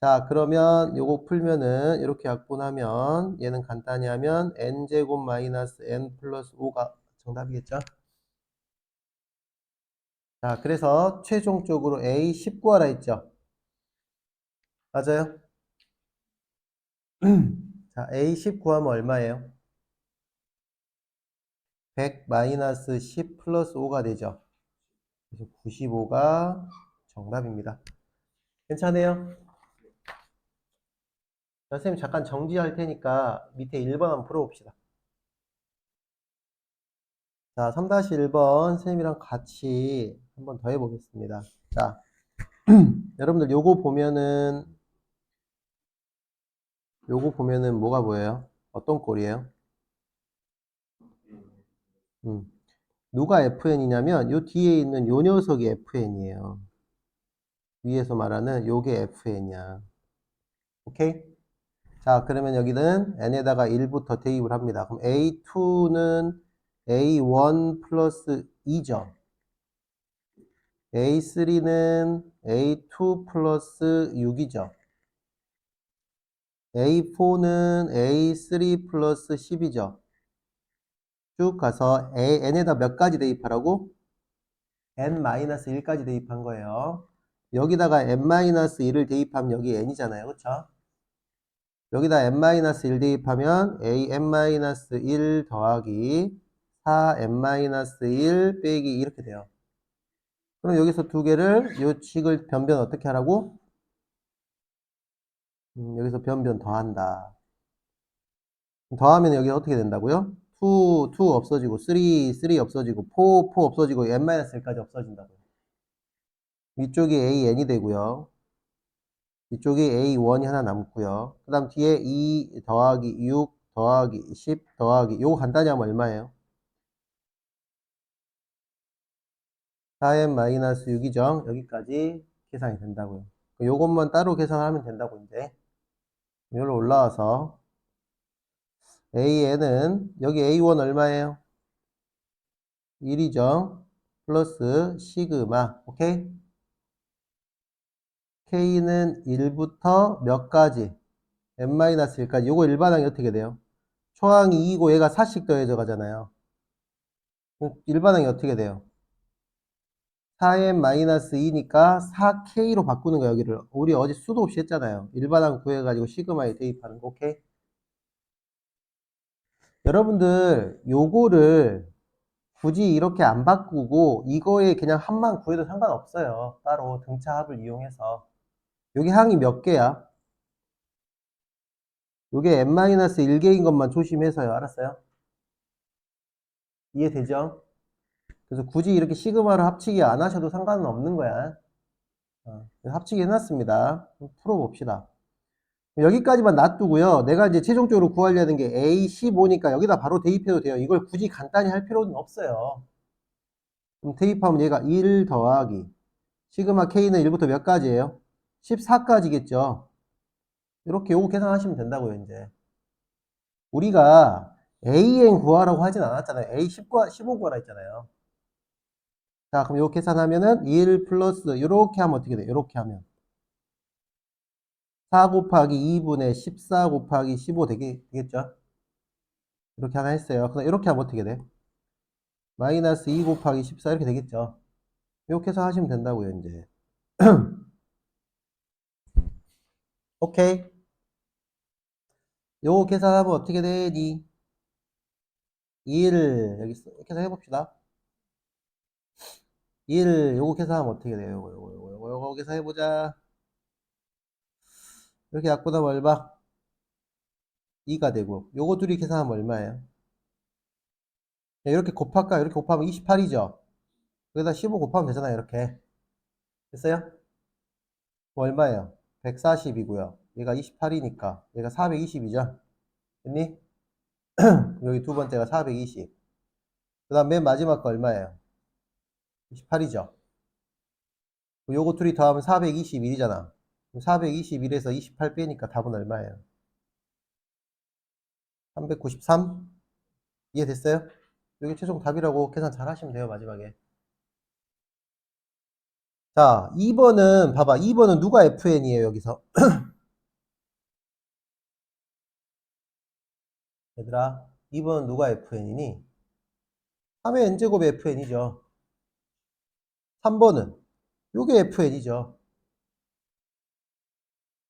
자, 그러면 요거 풀면은 이렇게 약분하면 얘는 간단히 하면 n제곱 마이너스 n 플러스 5가 정답이겠죠? 자, 그래서 최종적으로 A 19하라 했죠? 맞아요? 자, A 19하면 얼마예요? 100 마이너스 10 플러스 5가 되죠? 그래서 95가 정답입니다. 괜찮아요? 자, 선생님 잠깐 정지할 테니까 밑에 1번 한번 풀어봅시다. 자, 3-1번 선생님이랑 같이 한번 더 해보겠습니다. 자, 여러분들 요거 보면은 뭐가 보여요? 어떤 꼴이에요? 음, 누가 FN이냐면 요 뒤에 있는 요 녀석이 FN이에요. 위에서 말하는 요게 FN이야. 오케이? 자, 그러면 여기는 n에다가 1부터 대입을 합니다. 그럼 A2는 A1 플러스 2죠. A3는 A2 플러스 6이죠. A4는 A3 플러스 10이죠. 쭉 가서 n에다 몇 가지 대입하라고? n-1까지 대입한 거예요. 여기다가 n-1을 대입하면 여기 n이잖아요. 그쵸? 여기다 n-1 대입하면 an-1 더하기 4n-1 빼기 이렇게 돼요. 그럼 여기서 두 개를 요 식을 변변 어떻게 하라고? 여기서 변변 더한다. 더하면 여기 어떻게 된다고요? 2 없어지고 3 없어지고 4 없어지고 n-1까지 없어진다고요. 위쪽이 an이 되고요. 이쪽이 A1이 하나 남고요. 그 다음 뒤에 2 더하기 6 더하기 10 더하기 요거 간단히 하면 얼마예요? 4n-6이죠. 여기까지 계산이 된다고요. 요것만 따로 계산하면 된다고 이제. 여기로 올라와서 AN은 여기 A1 얼마예요? 1이죠. 플러스 시그마. 오케이? K는 1부터 몇 가지? n-1까지. 요거 일반항이 어떻게 돼요? 초항이 2이고 얘가 4씩 더해져 가잖아요. 일반항이 어떻게 돼요? 4n-2니까 4k로 바꾸는 거 여기를. 우리 어제 수도 없이 했잖아요. 일반항 구해가지고 시그마에 대입하는 거. 오케이? 여러분들 요거를 굳이 이렇게 안 바꾸고 이거에 그냥 합만 구해도 상관없어요. 따로 등차합을 이용해서. 여기 항이 몇 개야? 요게 n-1개인 것만 조심해서요. 알았어요? 이해되죠? 그래서 굳이 이렇게 시그마를 합치기 안 하셔도 상관은 없는 거야. 합치기 해놨습니다. 풀어봅시다. 여기까지만 놔두고요. 내가 이제 최종적으로 구하려는 게 A15니까 여기다 바로 대입해도 돼요. 이걸 굳이 간단히 할 필요는 없어요. 그럼 대입하면 얘가 1 더하기 시그마 K는 1부터 몇 가지예요? 14까지겠죠. 이렇게 요거 계산하시면 된다고요, 이제. 우리가 AN 구하라고 하진 않았잖아요. A15 구하라 했잖아요. 자, 그럼 요거 계산하면은 1 플러스 요렇게 하면 어떻게 돼요? 요렇게 하면 4 곱하기 2분의 14 곱하기 15 되겠죠? 이렇게 하나 했어요. 그럼 이렇게 하면 어떻게 돼? 마이너스 2 곱하기 14 이렇게 되겠죠. 이렇게 해서 하시면 된다고요, 이제. 오케이. 요거 계산하면 어떻게 되니? 2를 여기 이렇게 해서 해봅시다. 2를 요거 계산하면 어떻게 돼요? 요거 계산해보자. 이렇게 약보다 얼마? 2가 되고 요거 둘이 계산하면 얼마예요? 이렇게 곱할까요? 이렇게 곱하면 28이죠. 여기다 15 곱하면 되잖아요. 이렇게 됐어요? 뭐 얼마예요? 140이고요. 얘가 28이니까 얘가 420이죠. 됐니? 여기 두 번째가 420. 그 다음 맨 마지막 거 얼마예요? 28이죠. 요거 둘이 더하면 421이잖아. 421에서 28 빼니까 답은 얼마예요? 393? 이해됐어요? 이게 최종 답이라고 계산 잘 하시면 돼요, 마지막에. 자, 2번은, 봐봐. 2번은 누가 FN이에요, 여기서? 얘들아, 2번은 누가 FN이니? 3의 n제곱이 FN이죠. 3번은 요게 FN이죠.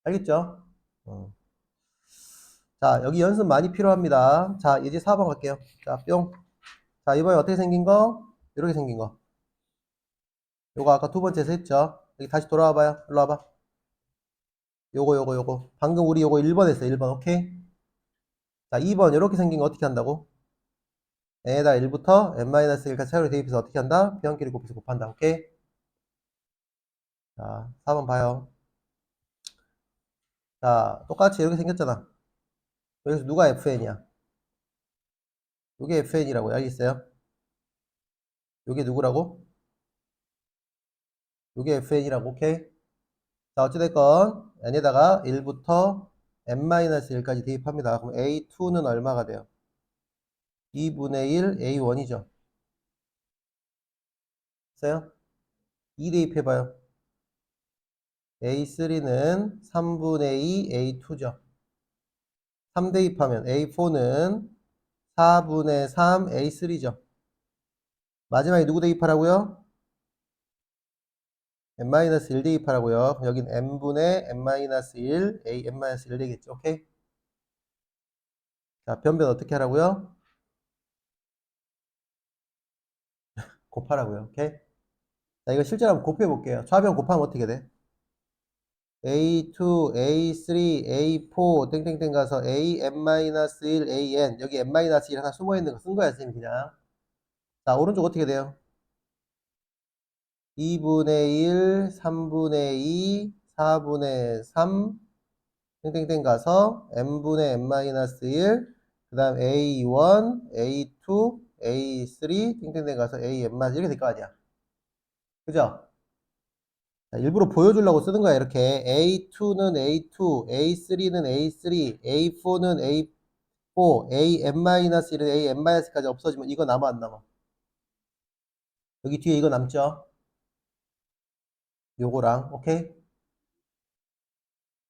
알겠죠? 어. 자, 여기 연습 많이 필요합니다. 자, 이제 4번 갈게요. 자, 뿅. 자, 이번에 어떻게 생긴 거? 이렇게 생긴 거. 요거 아까 두 번째에서 했죠? 여기 다시 돌아와 봐요. 일로 와봐. 요거. 방금 우리 요거 1번 했어요. 1번. 오케이? 자, 2번 이렇게 생긴 거 어떻게 한다고? n에다 1부터 n-1까지 차례로 대입해서 어떻게 한다? 비항끼리 곱해서 곱한다. 오케이? 자, 4번 봐요. 자, 똑같이 이렇게 생겼잖아. 여기서 누가 FN이야? 요게 FN이라고 알겠어요? 요게 누구라고? 요게 FN이라고. 오케이? 자, 어찌됐건 n에다가 1부터 n-1까지 대입합니다. 그럼 a2는 얼마가 돼요? 2분의 1 a1이죠. 됐어요? 2 대입해봐요. A3는 3분의 2 A2죠. 3 대입하면 A4는 4분의 3 A3죠. 마지막에 누구 대입하라고요? n-1 대입하라고요. 그럼 여긴 n분의 n-1 A n-1 되겠죠. 오케이? 자, 변변 어떻게 하라고요? 곱하라고요. 오케이? 자, 이거 실제로 한번 곱해 볼게요. 좌변 곱하면 어떻게 돼? A2, A3, A4 땡땡땡 가서 A n-1 AN 여기 n-1 하나 숨어 있는 거 쓴 거야, 선생님 그냥. 자, 오른쪽 어떻게 돼요? 2분의 1, 3분의 2, 4분의 3 땡땡땡 가서 n분의 n-1 그 다음 A1, A2, A3 땡땡땡 가서 A n-1 이렇게 될 거 아니야. 그죠? 자, 일부러 보여주려고 쓰는 거야. 이렇게 A2는 A2, A3는 A3, A4는 A4, A n-1은 A n-까지 없어지면 이거 남아 안 남아? 여기 뒤에 이거 남죠? 요거랑 오케이?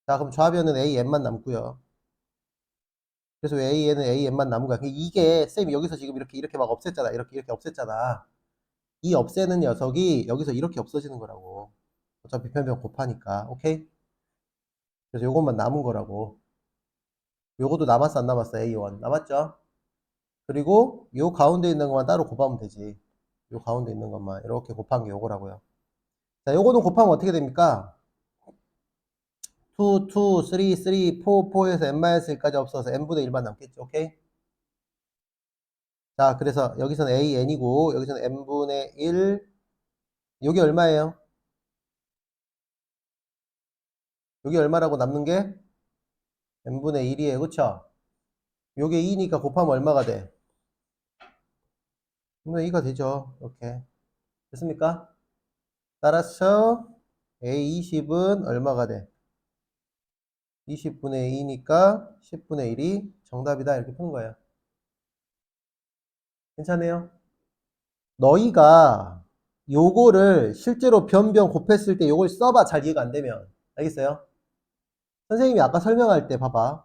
자, 그럼 좌변은 A n만 남고요. 그래서 왜 A에는 AN만 남은 거야. 이게 쌤이 여기서 지금 이렇게 막 없앴잖아. 이렇게 없앴잖아. 이 없애는 녀석이 여기서 이렇게 없어지는 거라고. 어차피 변변 곱하니까. 오케이? 그래서 요것만 남은 거라고. 요것도 남았어 안 남았어? A1 남았죠? 그리고 요 가운데 있는 것만 따로 곱하면 되지. 요 가운데 있는 것만 이렇게 곱한 게 요거라고요. 자, 요거는 곱하면 어떻게 됩니까? 2, 2, 3, 3, 4, 4에서 n-1까지 없어서 n분의 1만 남겠죠. 오케이? 자, 그래서 여기서는 AN이고 여기서는 n분의 1 요게 얼마예요? 요게 얼마라고 남는 게 n분의 1이에요. 그쵸? 요게 2니까 곱하면 얼마가 돼? n분의 2가 되죠. 이렇게 됐습니까? 따라서 A20은 얼마가 돼? 20분의 2니까 10분의 1이 정답이다. 이렇게 푸는 거예요. 괜찮아요? 너희가 요거를 실제로 변변 곱했을 때 요걸 써봐. 잘 이해가 안 되면. 알겠어요? 선생님이 아까 설명할 때 봐봐.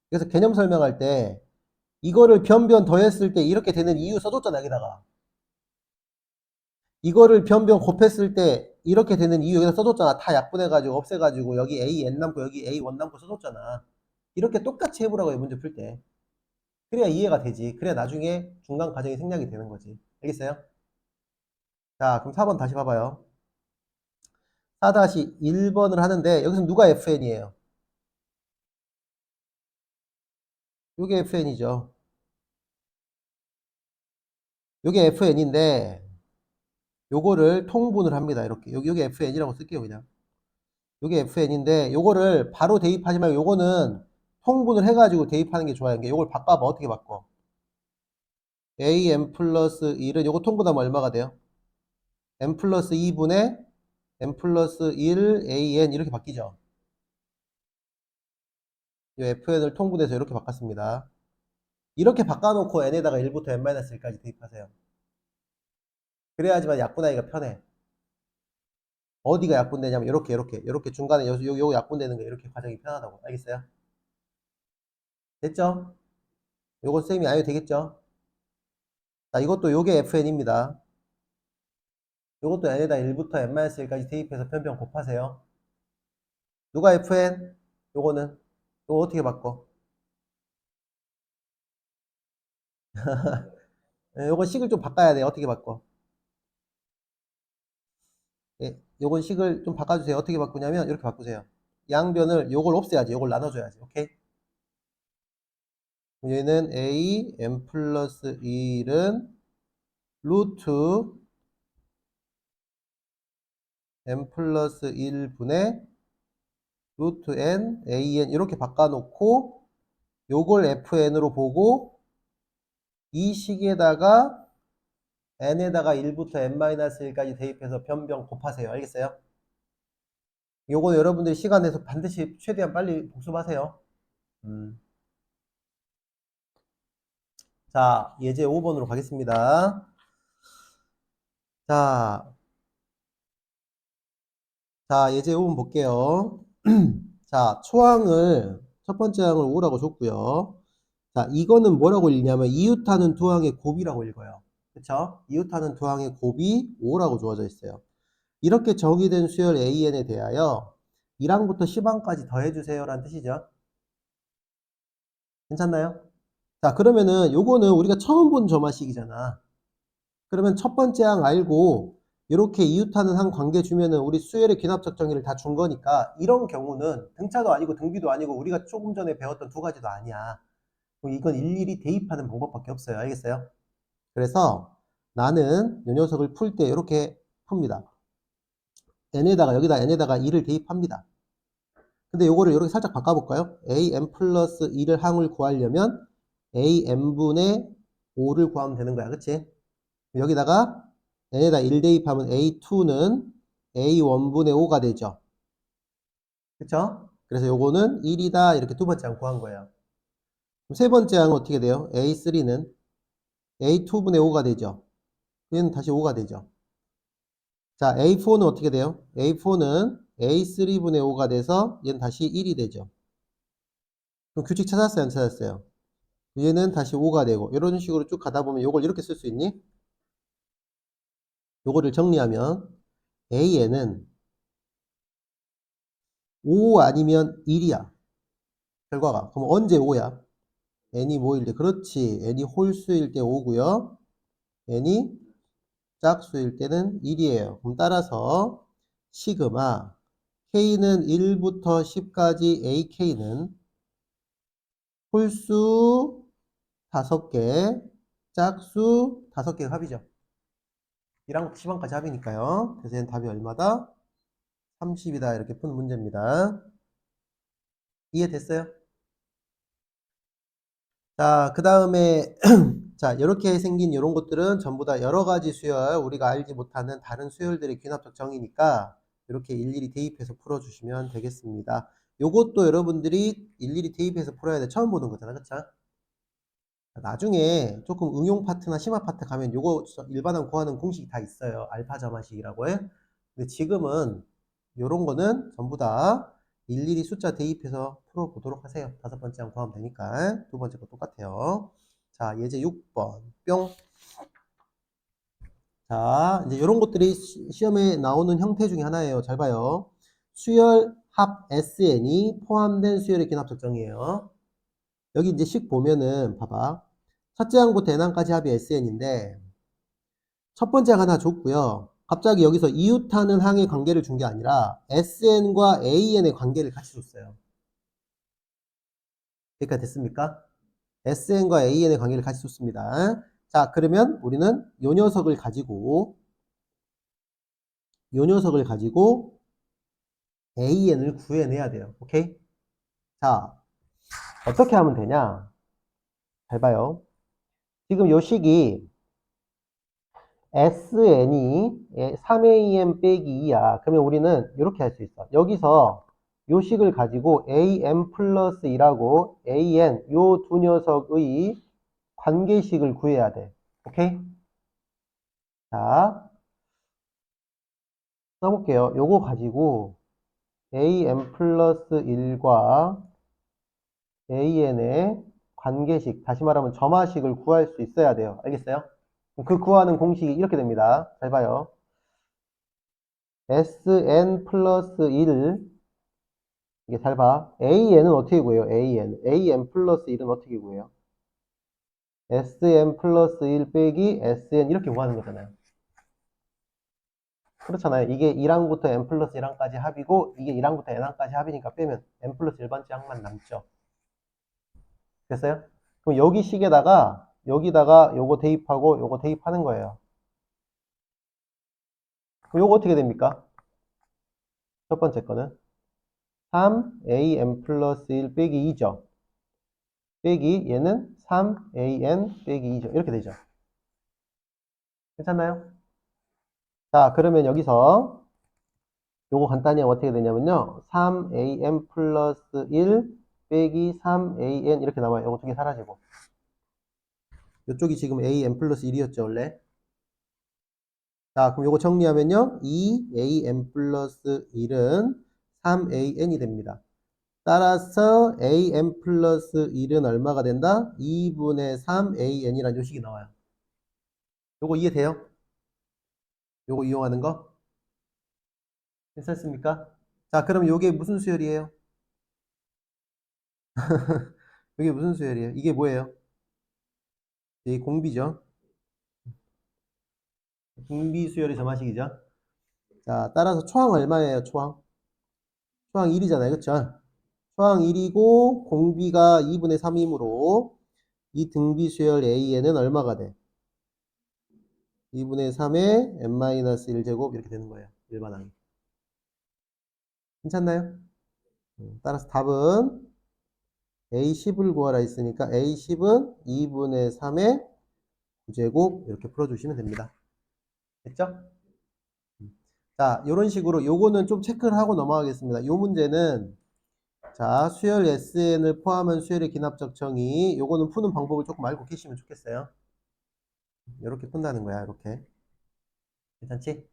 그래서 개념 설명할 때 이거를 변변 더했을 때 이렇게 되는 이유 써줬잖아. 여기다가. 이거를 변변 곱했을 때 이렇게 되는 이유 여기다 써줬잖아. 다 약분해가지고 없애가지고 여기 A n 남고 여기 A 1 남고 써줬잖아. 이렇게 똑같이 해보라고 해. 문제 풀 때. 그래야 이해가 되지. 그래야 나중에 중간 과정이 생략이 되는 거지. 알겠어요? 자, 그럼 4번 다시 봐봐요. 4-1번을 하는데 여기서 누가 FN이에요? 요게 FN이죠. 요게 FN인데 요거를 통분을 합니다. 이렇게. 요게 FN이라고 쓸게요, 그냥. 요게 FN인데 요거를 바로 대입하지 말고 요거는 통분을 해가지고 대입하는 게 좋아요. 그러니까 요걸 바꿔봐. 어떻게 바꿔? AM 플러스 1은 요거 통분하면 얼마가 돼요? M 플러스 2분의 n 플러스 1 an 이렇게 바뀌죠. 이 fn을 통분해서 이렇게 바꿨습니다. 이렇게 바꿔놓고 n에다가 1부터 n-1까지 대입하세요. 그래야지만 약분하기가 편해. 어디가 약분되냐면 이렇게 중간에 요 약분되는 거 이렇게 과정이 편하다고. 알겠어요? 됐죠? 요거 쌤이 안 해도 되겠죠? 자, 이것도 요게 fn입니다. 요것도 n에다 1부터 n-1까지 대입해서 변변 곱하세요. 누가 fn? 요거는 요거 어떻게 바꿔? 요거 식을 좀 바꿔야 돼. 어떻게 바꿔? 예, 요건 식을 좀 바꿔주세요. 어떻게 바꾸냐면 이렇게 바꾸세요. 양변을 요걸 없애야지. 요걸 나눠줘야지. 오케이? 얘는 a n 플러스 1은 루트 n 플러스 1분의 루트 n an 이렇게 바꿔놓고 요걸 fn으로 보고 이 식에다가 n에다가 1부터 n-1까지 대입해서 변변 곱하세요. 알겠어요? 요거 여러분들이 시간 내서 반드시 최대한 빨리 복습하세요. 자, 예제 5번으로 가겠습니다. 자, 예제 5번 볼게요. 자, 초항을, 첫 번째 항을 5라고 줬고요. 자, 이거는 뭐라고 읽냐면 이웃하는 두 항의 곱이라고 읽어요. 그쵸? 이웃하는 두 항의 곱이 5라고 주어져 있어요. 이렇게 정의된 수열 AN에 대하여 1항부터 10항까지 더해주세요 라는 뜻이죠. 괜찮나요? 자, 그러면은 요거는 우리가 처음 본 점화식이잖아. 그러면 첫 번째 항 알고 이렇게 이웃하는 항 관계 주면은 우리 수열의 귀납적 정의를 다 준 거니까 이런 경우는 등차도 아니고 등비도 아니고 우리가 조금 전에 배웠던 두 가지도 아니야. 그럼 이건 일일이 대입하는 방법밖에 없어요. 알겠어요? 그래서 나는 이 녀석을 풀 때 이렇게 풉니다. n에다가 여기다 n에다가 2를 대입합니다. 근데 요거를 이렇게 살짝 바꿔볼까요? an 플러스 2를 항을 구하려면 an분의 5를 구하면 되는 거야. 그치? 여기다가 n에다 1 대입하면 a2는 a1분의 5가 되죠. 그쵸? 그래서 요거는 1이다 이렇게 두 번째 항 구한 거예요. 그럼 세 번째 항은 어떻게 돼요? a3는 a2분의 5가 되죠. 얘는 다시 5가 되죠. 자, a4는 어떻게 돼요? a4는 a3분의 5가 돼서 얘는 다시 1이 되죠. 그럼 규칙 찾았어요? 안 찾았어요? 얘는 다시 5가 되고 이런 식으로 쭉 가다 보면 요걸 이렇게 쓸 수 있니? 요거를 정리하면 AN은 5 아니면 1이야. 결과가. 그럼 언제 5야? n이 뭐일 때? 그렇지. n이 홀수일 때 5고요. n이 짝수일 때는 1이에요. 그럼 따라서 시그마 k는 1부터 10까지 ak는 홀수 5개, 짝수 5개가 합이죠. 1항부터 10항까지 합이니까요. 그래서 얘는 답이 얼마다? 30이다. 이렇게 푸는 문제입니다. 이해됐어요? 자, 그 다음에 자, 이렇게 생긴 이런 것들은 전부 다 여러 가지 수열, 우리가 알지 못하는 다른 수열들의 귀납적 정의니까 이렇게 일일이 대입해서 풀어주시면 되겠습니다. 요것도 여러분들이 일일이 대입해서 풀어야 돼. 처음 보는 거잖아. 그쵸? 나중에 조금 응용 파트나 심화 파트 가면 요거 일반항 구하는 공식이 다 있어요. 알파 점화식이라고 해. 근데 지금은 요런 거는 전부 다 일일이 숫자 대입해서 풀어보도록 하세요. 다섯 번째 항 구하면 되니까. 두 번째 거 똑같아요. 자, 예제 6번. 뿅. 자, 이제 이런 것들이 시험에 나오는 형태 중에 하나예요. 잘 봐요. 수열 합 SN이 포함된 수열의 기납적 정의예요. 여기 이제 식 보면은 봐봐. 첫째 항부터 n항까지 합이 SN인데 첫 번째 항 하나 줬고요. 갑자기 여기서 이웃하는 항의 관계를 준 게 아니라 SN과 AN의 관계를 같이 줬어요. 여기까지 됐습니까? SN과 AN의 관계를 같이 줬습니다. 자, 그러면 우리는 요 녀석을 가지고 AN을 구해내야 돼요. 오케이? 자, 어떻게 하면 되냐? 잘 봐요. 지금 요 식이 SN이 3AM 빼기 2야. 그러면 우리는 이렇게 할 수 있어. 여기서 요 식을 가지고 AM 플러스 2라고 AN 요 두 녀석의 관계식을 구해야 돼. 오케이? 자, 써볼게요. 요거 가지고 AM 플러스 1과 AN의 관계식, 다시 말하면 점화식을 구할 수 있어야 돼요. 알겠어요? 그 구하는 공식이 이렇게 됩니다. 잘 봐요. SN 플러스 1, 이게 잘 봐. AN은 어떻게 구해요? AN 플러스 1은 어떻게 구해요? SN 플러스 1 빼기 SN 이렇게 구하는 거잖아요. 그렇잖아요. 이게 1항부터 n 플러스 1항까지 합이고 이게 1항부터 n항까지 합이니까 빼면 n 플러스 1번째 항만 남죠. 됐어요? 그럼 여기 식에다가 여기다가 요거 대입하고 요거 대입하는 거예요. 그럼 요거 어떻게 됩니까? 첫 번째 거는 3an 플러스 1 빼기 2죠. 빼기 얘는 3an 빼기 2죠. 이렇게 되죠. 괜찮나요? 자, 그러면 여기서 요거 간단히 하면 어떻게 되냐면요. 3am 플러스 1 빼기 3an 이렇게 나와요. 요거 두 개 사라지고. 이쪽이 지금 am 플러스 1이었죠, 원래. 자, 그럼 요거 정리하면요. 2am 플러스 1은 3an이 됩니다. 따라서 am 플러스 1은 얼마가 된다? 2분의 3an이라는 요식이 나와요. 요거 이해돼요? 요거 이용하는 거? 괜찮습니까? 자, 그럼 요게 무슨 수열이에요? 요게 무슨 수열이에요? 이게 뭐예요? 이 공비죠. 공비 수열이 점화식이죠. 자, 따라서 초항 얼마예요, 초항? 초항 1이잖아요, 그쵸? 초항 1이고 공비가 2분의 3이므로 이 등비 수열 AN은 얼마가 돼? 2분의 3의 n-1제곱 이렇게 되는 거예요. 일반항이. 괜찮나요? 따라서 답은 A10을 구하라 했으니까 A10은 2분의 3의 9제곱 이렇게 풀어주시면 됩니다. 됐죠? 자, 이런 식으로 요거는 좀 체크를 하고 넘어가겠습니다. 요 문제는 자, 수열 SN을 포함한 수열의 기납적 정의 요거는 푸는 방법을 조금 알고 계시면 좋겠어요. 이렇게 푼다는 거야, 이렇게. 괜찮지?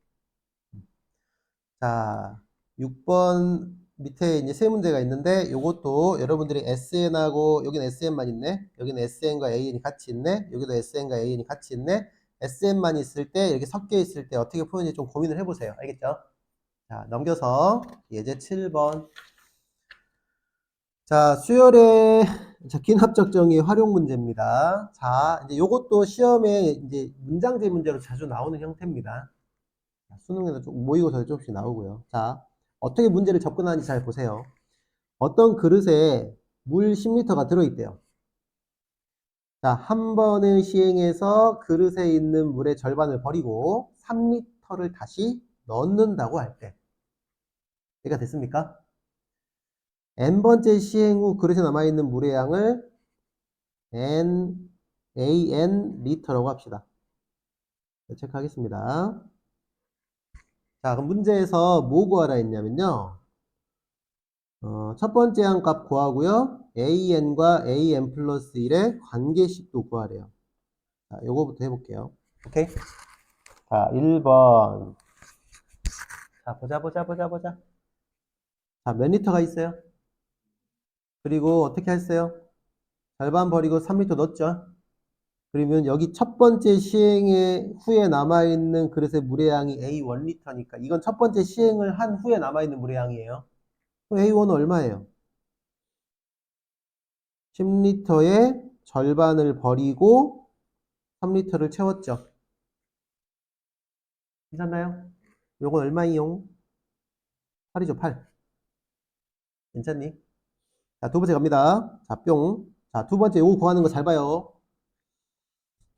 자, 6번 밑에 이제 세 문제가 있는데 요것도 여러분들이 SN하고 여기는 SN만 있네. 여기는 SN과 AN이 같이 있네. 여기도 SN과 AN이 같이 있네. SN만 있을 때 이렇게 섞여 있을 때 어떻게 푸는지 좀 고민을 해보세요. 알겠죠? 자, 넘겨서 예제 7번. 자, 수열의 기납적 정의 활용 문제입니다. 자, 이제 요것도 시험에 이제 문장제 문제로 자주 나오는 형태입니다. 수능에도 좀 모의고사에 조금씩 나오고요. 자, 어떻게 문제를 접근하는지 잘 보세요. 어떤 그릇에 물 10리터가 들어있대요. 자, 한 번을 시행해서 그릇에 있는 물의 절반을 버리고 3리터를 다시 넣는다고 할 때. 이해가 됐습니까? n번째 시행 후 그릇에 남아있는 물의 양을 an 리터라고 합시다. 체크하겠습니다. 자, 그럼 문제에서 뭐 구하라 했냐면요. 첫 번째 항 값 구하고요. AN과 AN 플러스 1의 관계식도 구하래요. 자, 요거부터 해볼게요. 오케이? 자, 1번. 자, 보자. 자, 몇 리터가 있어요? 그리고 어떻게 했어요? 절반 버리고 3리터 넣었죠? 그러면 여기 첫 번째 시행의 후에 남아있는 그릇의 물의 양이 A1리터니까 이건 첫 번째 시행을 한 후에 남아있는 물의 양이에요. 그럼 A1은 얼마예요? 10리터의 절반을 버리고 3리터를 채웠죠. 괜찮나요? 요건 얼마이용? 8이죠, 8. 괜찮니? 자, 두 번째 갑니다. 자, 뿅. 자, 두 번째 요거 구하는 거 잘 봐요.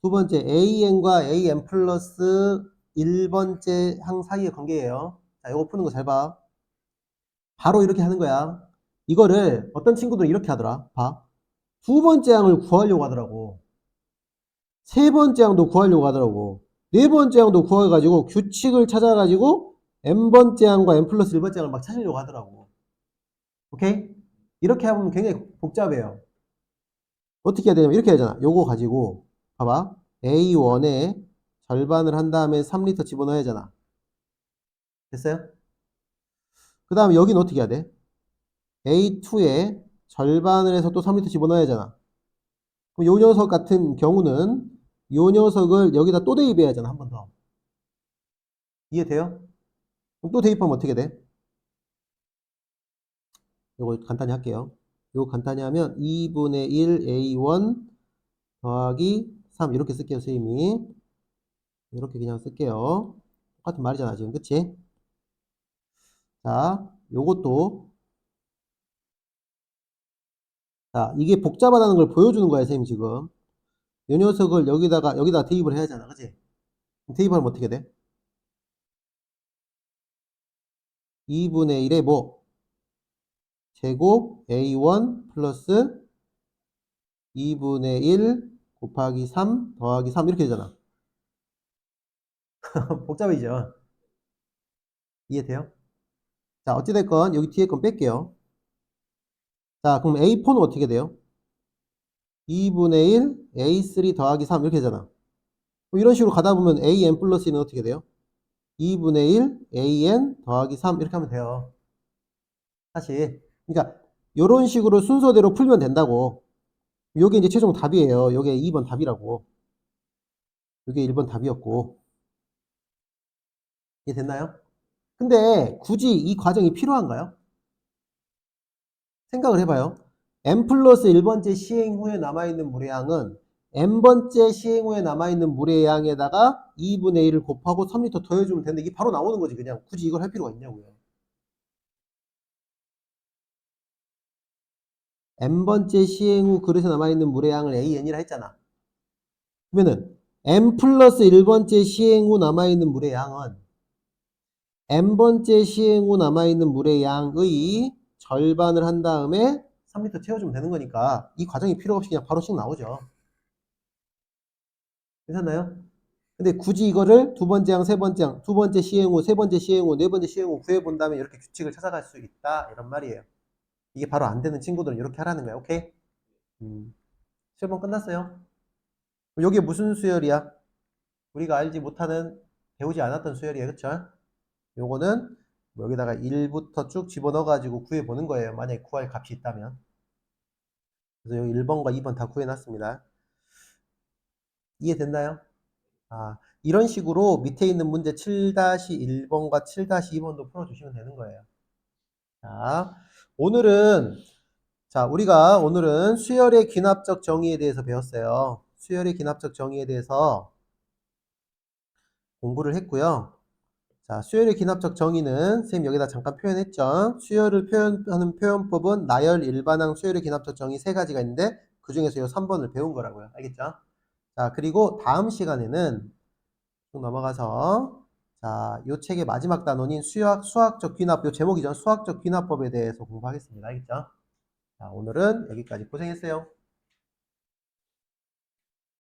두 번째 AN과 AN 플러스 1번째 항 사이의 관계예요. 자, 요거 푸는 거 잘 봐. 바로 이렇게 하는 거야. 이거를 어떤 친구들은 이렇게 하더라. 봐. 두 번째 항을 구하려고 하더라고. 세 번째 항도 구하려고 하더라고. 네 번째 항도 구해가지고 규칙을 찾아가지고 n번째 항과 n 플러스 1번째 항을 막 찾으려고 하더라고. 오케이? 이렇게 하면 굉장히 복잡해요. 어떻게 해야 되냐면 이렇게 하잖아. 요거 가지고 봐봐. A1에 절반을 한 다음에 3리터 집어넣어야 하잖아. 됐어요? 그 다음에 여기는 어떻게 해야 돼? A2에 절반을 해서 또 3리터 집어넣어야 하잖아. 그럼 요 녀석 같은 경우는 요 녀석을 여기다 또 대입해야 하잖아. 한 번 더. 이해돼요? 그럼 또 대입하면 어떻게 돼? 요거 간단히 할게요. 요거 간단히 하면 2분의 1 A1 더하기 3 이렇게 쓸게요. 선생님이. 이렇게 그냥 쓸게요. 똑같은 말이잖아. 지금. 그치? 자, 요것도 자, 이게 복잡하다는 걸 보여주는 거야, 선생님 지금. 요 녀석을 여기다 대입을 해야 하잖아. 그치? 대입하면 어떻게 돼? 2분의 1에 뭐? 제곱 A1 플러스 2분의 1 곱하기 3 더하기 3 이렇게 되잖아. 복잡해지죠? 이해돼요? 자, 어찌됐건 여기 뒤에 건 뺄게요. 자, 그럼 A4는 어떻게 돼요? 2분의 1 A3 더하기 3 이렇게 되잖아. 이런 식으로 가다 보면 AN 플러스 1은 어떻게 돼요? 2분의 1 AN 더하기 3 이렇게 하면 돼요. 사실. 그러니까 이런 식으로 순서대로 풀면 된다고. 요게 이제 최종 답이에요. 요게 2번 답이라고. 요게 1번 답이었고. 이해 됐나요? 근데 굳이 이 과정이 필요한가요? 생각을 해봐요. n 플러스 1번째 시행 후에 남아있는 물의 양은 n번째 시행 후에 남아있는 물의 양에다가 2분의 1을 곱하고 3리터 더해주면 되는데 이게 바로 나오는 거지. 그냥 굳이 이걸 할 필요가 있냐고요. n번째 시행 후 그릇에 남아있는 물의 양을 AN이라 했잖아. 그러면은 n 플러스 1번째 시행 후 남아있는 물의 양은 n번째 시행 후 남아있는 물의 양의 절반을 한 다음에 3리터 채워주면 되는 거니까 이 과정이 필요 없이 그냥 바로 씩 나오죠. 괜찮나요? 근데 굳이 이거를 두 번째 항, 세 번째 항, 두 번째 시행 후, 세 번째 시행 후, 네 번째 시행 후 구해본다면 이렇게 규칙을 찾아갈 수 있다 이런 말이에요. 이게 바로 안 되는 친구들은 이렇게 하라는 거야. 오케이? 시험 끝났어요. 요게 무슨 수열이야? 우리가 알지 못하는 배우지 않았던 수열이에요. 그쵸? 요거는 여기다가 1부터 쭉 집어넣어가지고 구해보는 거예요. 만약에 구할 값이 있다면. 그래서 여기 1번과 2번 다 구해놨습니다. 이해됐나요? 아, 이런 식으로 밑에 있는 문제 7-1번과 7-2번도 풀어주시면 되는 거예요. 자, 오늘은 우리가 오늘은 수열의 귀납적 정의에 대해서 배웠어요. 수열의 귀납적 정의에 대해서 공부를 했고요. 자, 수열의 귀납적 정의는 선생님 여기다 잠깐 표현했죠. 수열을 표현하는 표현법은 나열, 일반항, 수열의 귀납적 정의 세 가지가 있는데 그 중에서 이 3번을 배운 거라고요. 알겠죠? 자, 그리고 다음 시간에는 쭉 넘어가서 요 책의 마지막 단원인 수학적 귀납, 요 제목이죠. 수학적 귀납법에 대해서 공부하겠습니다. 알겠죠? 자, 오늘은 여기까지 고생했어요.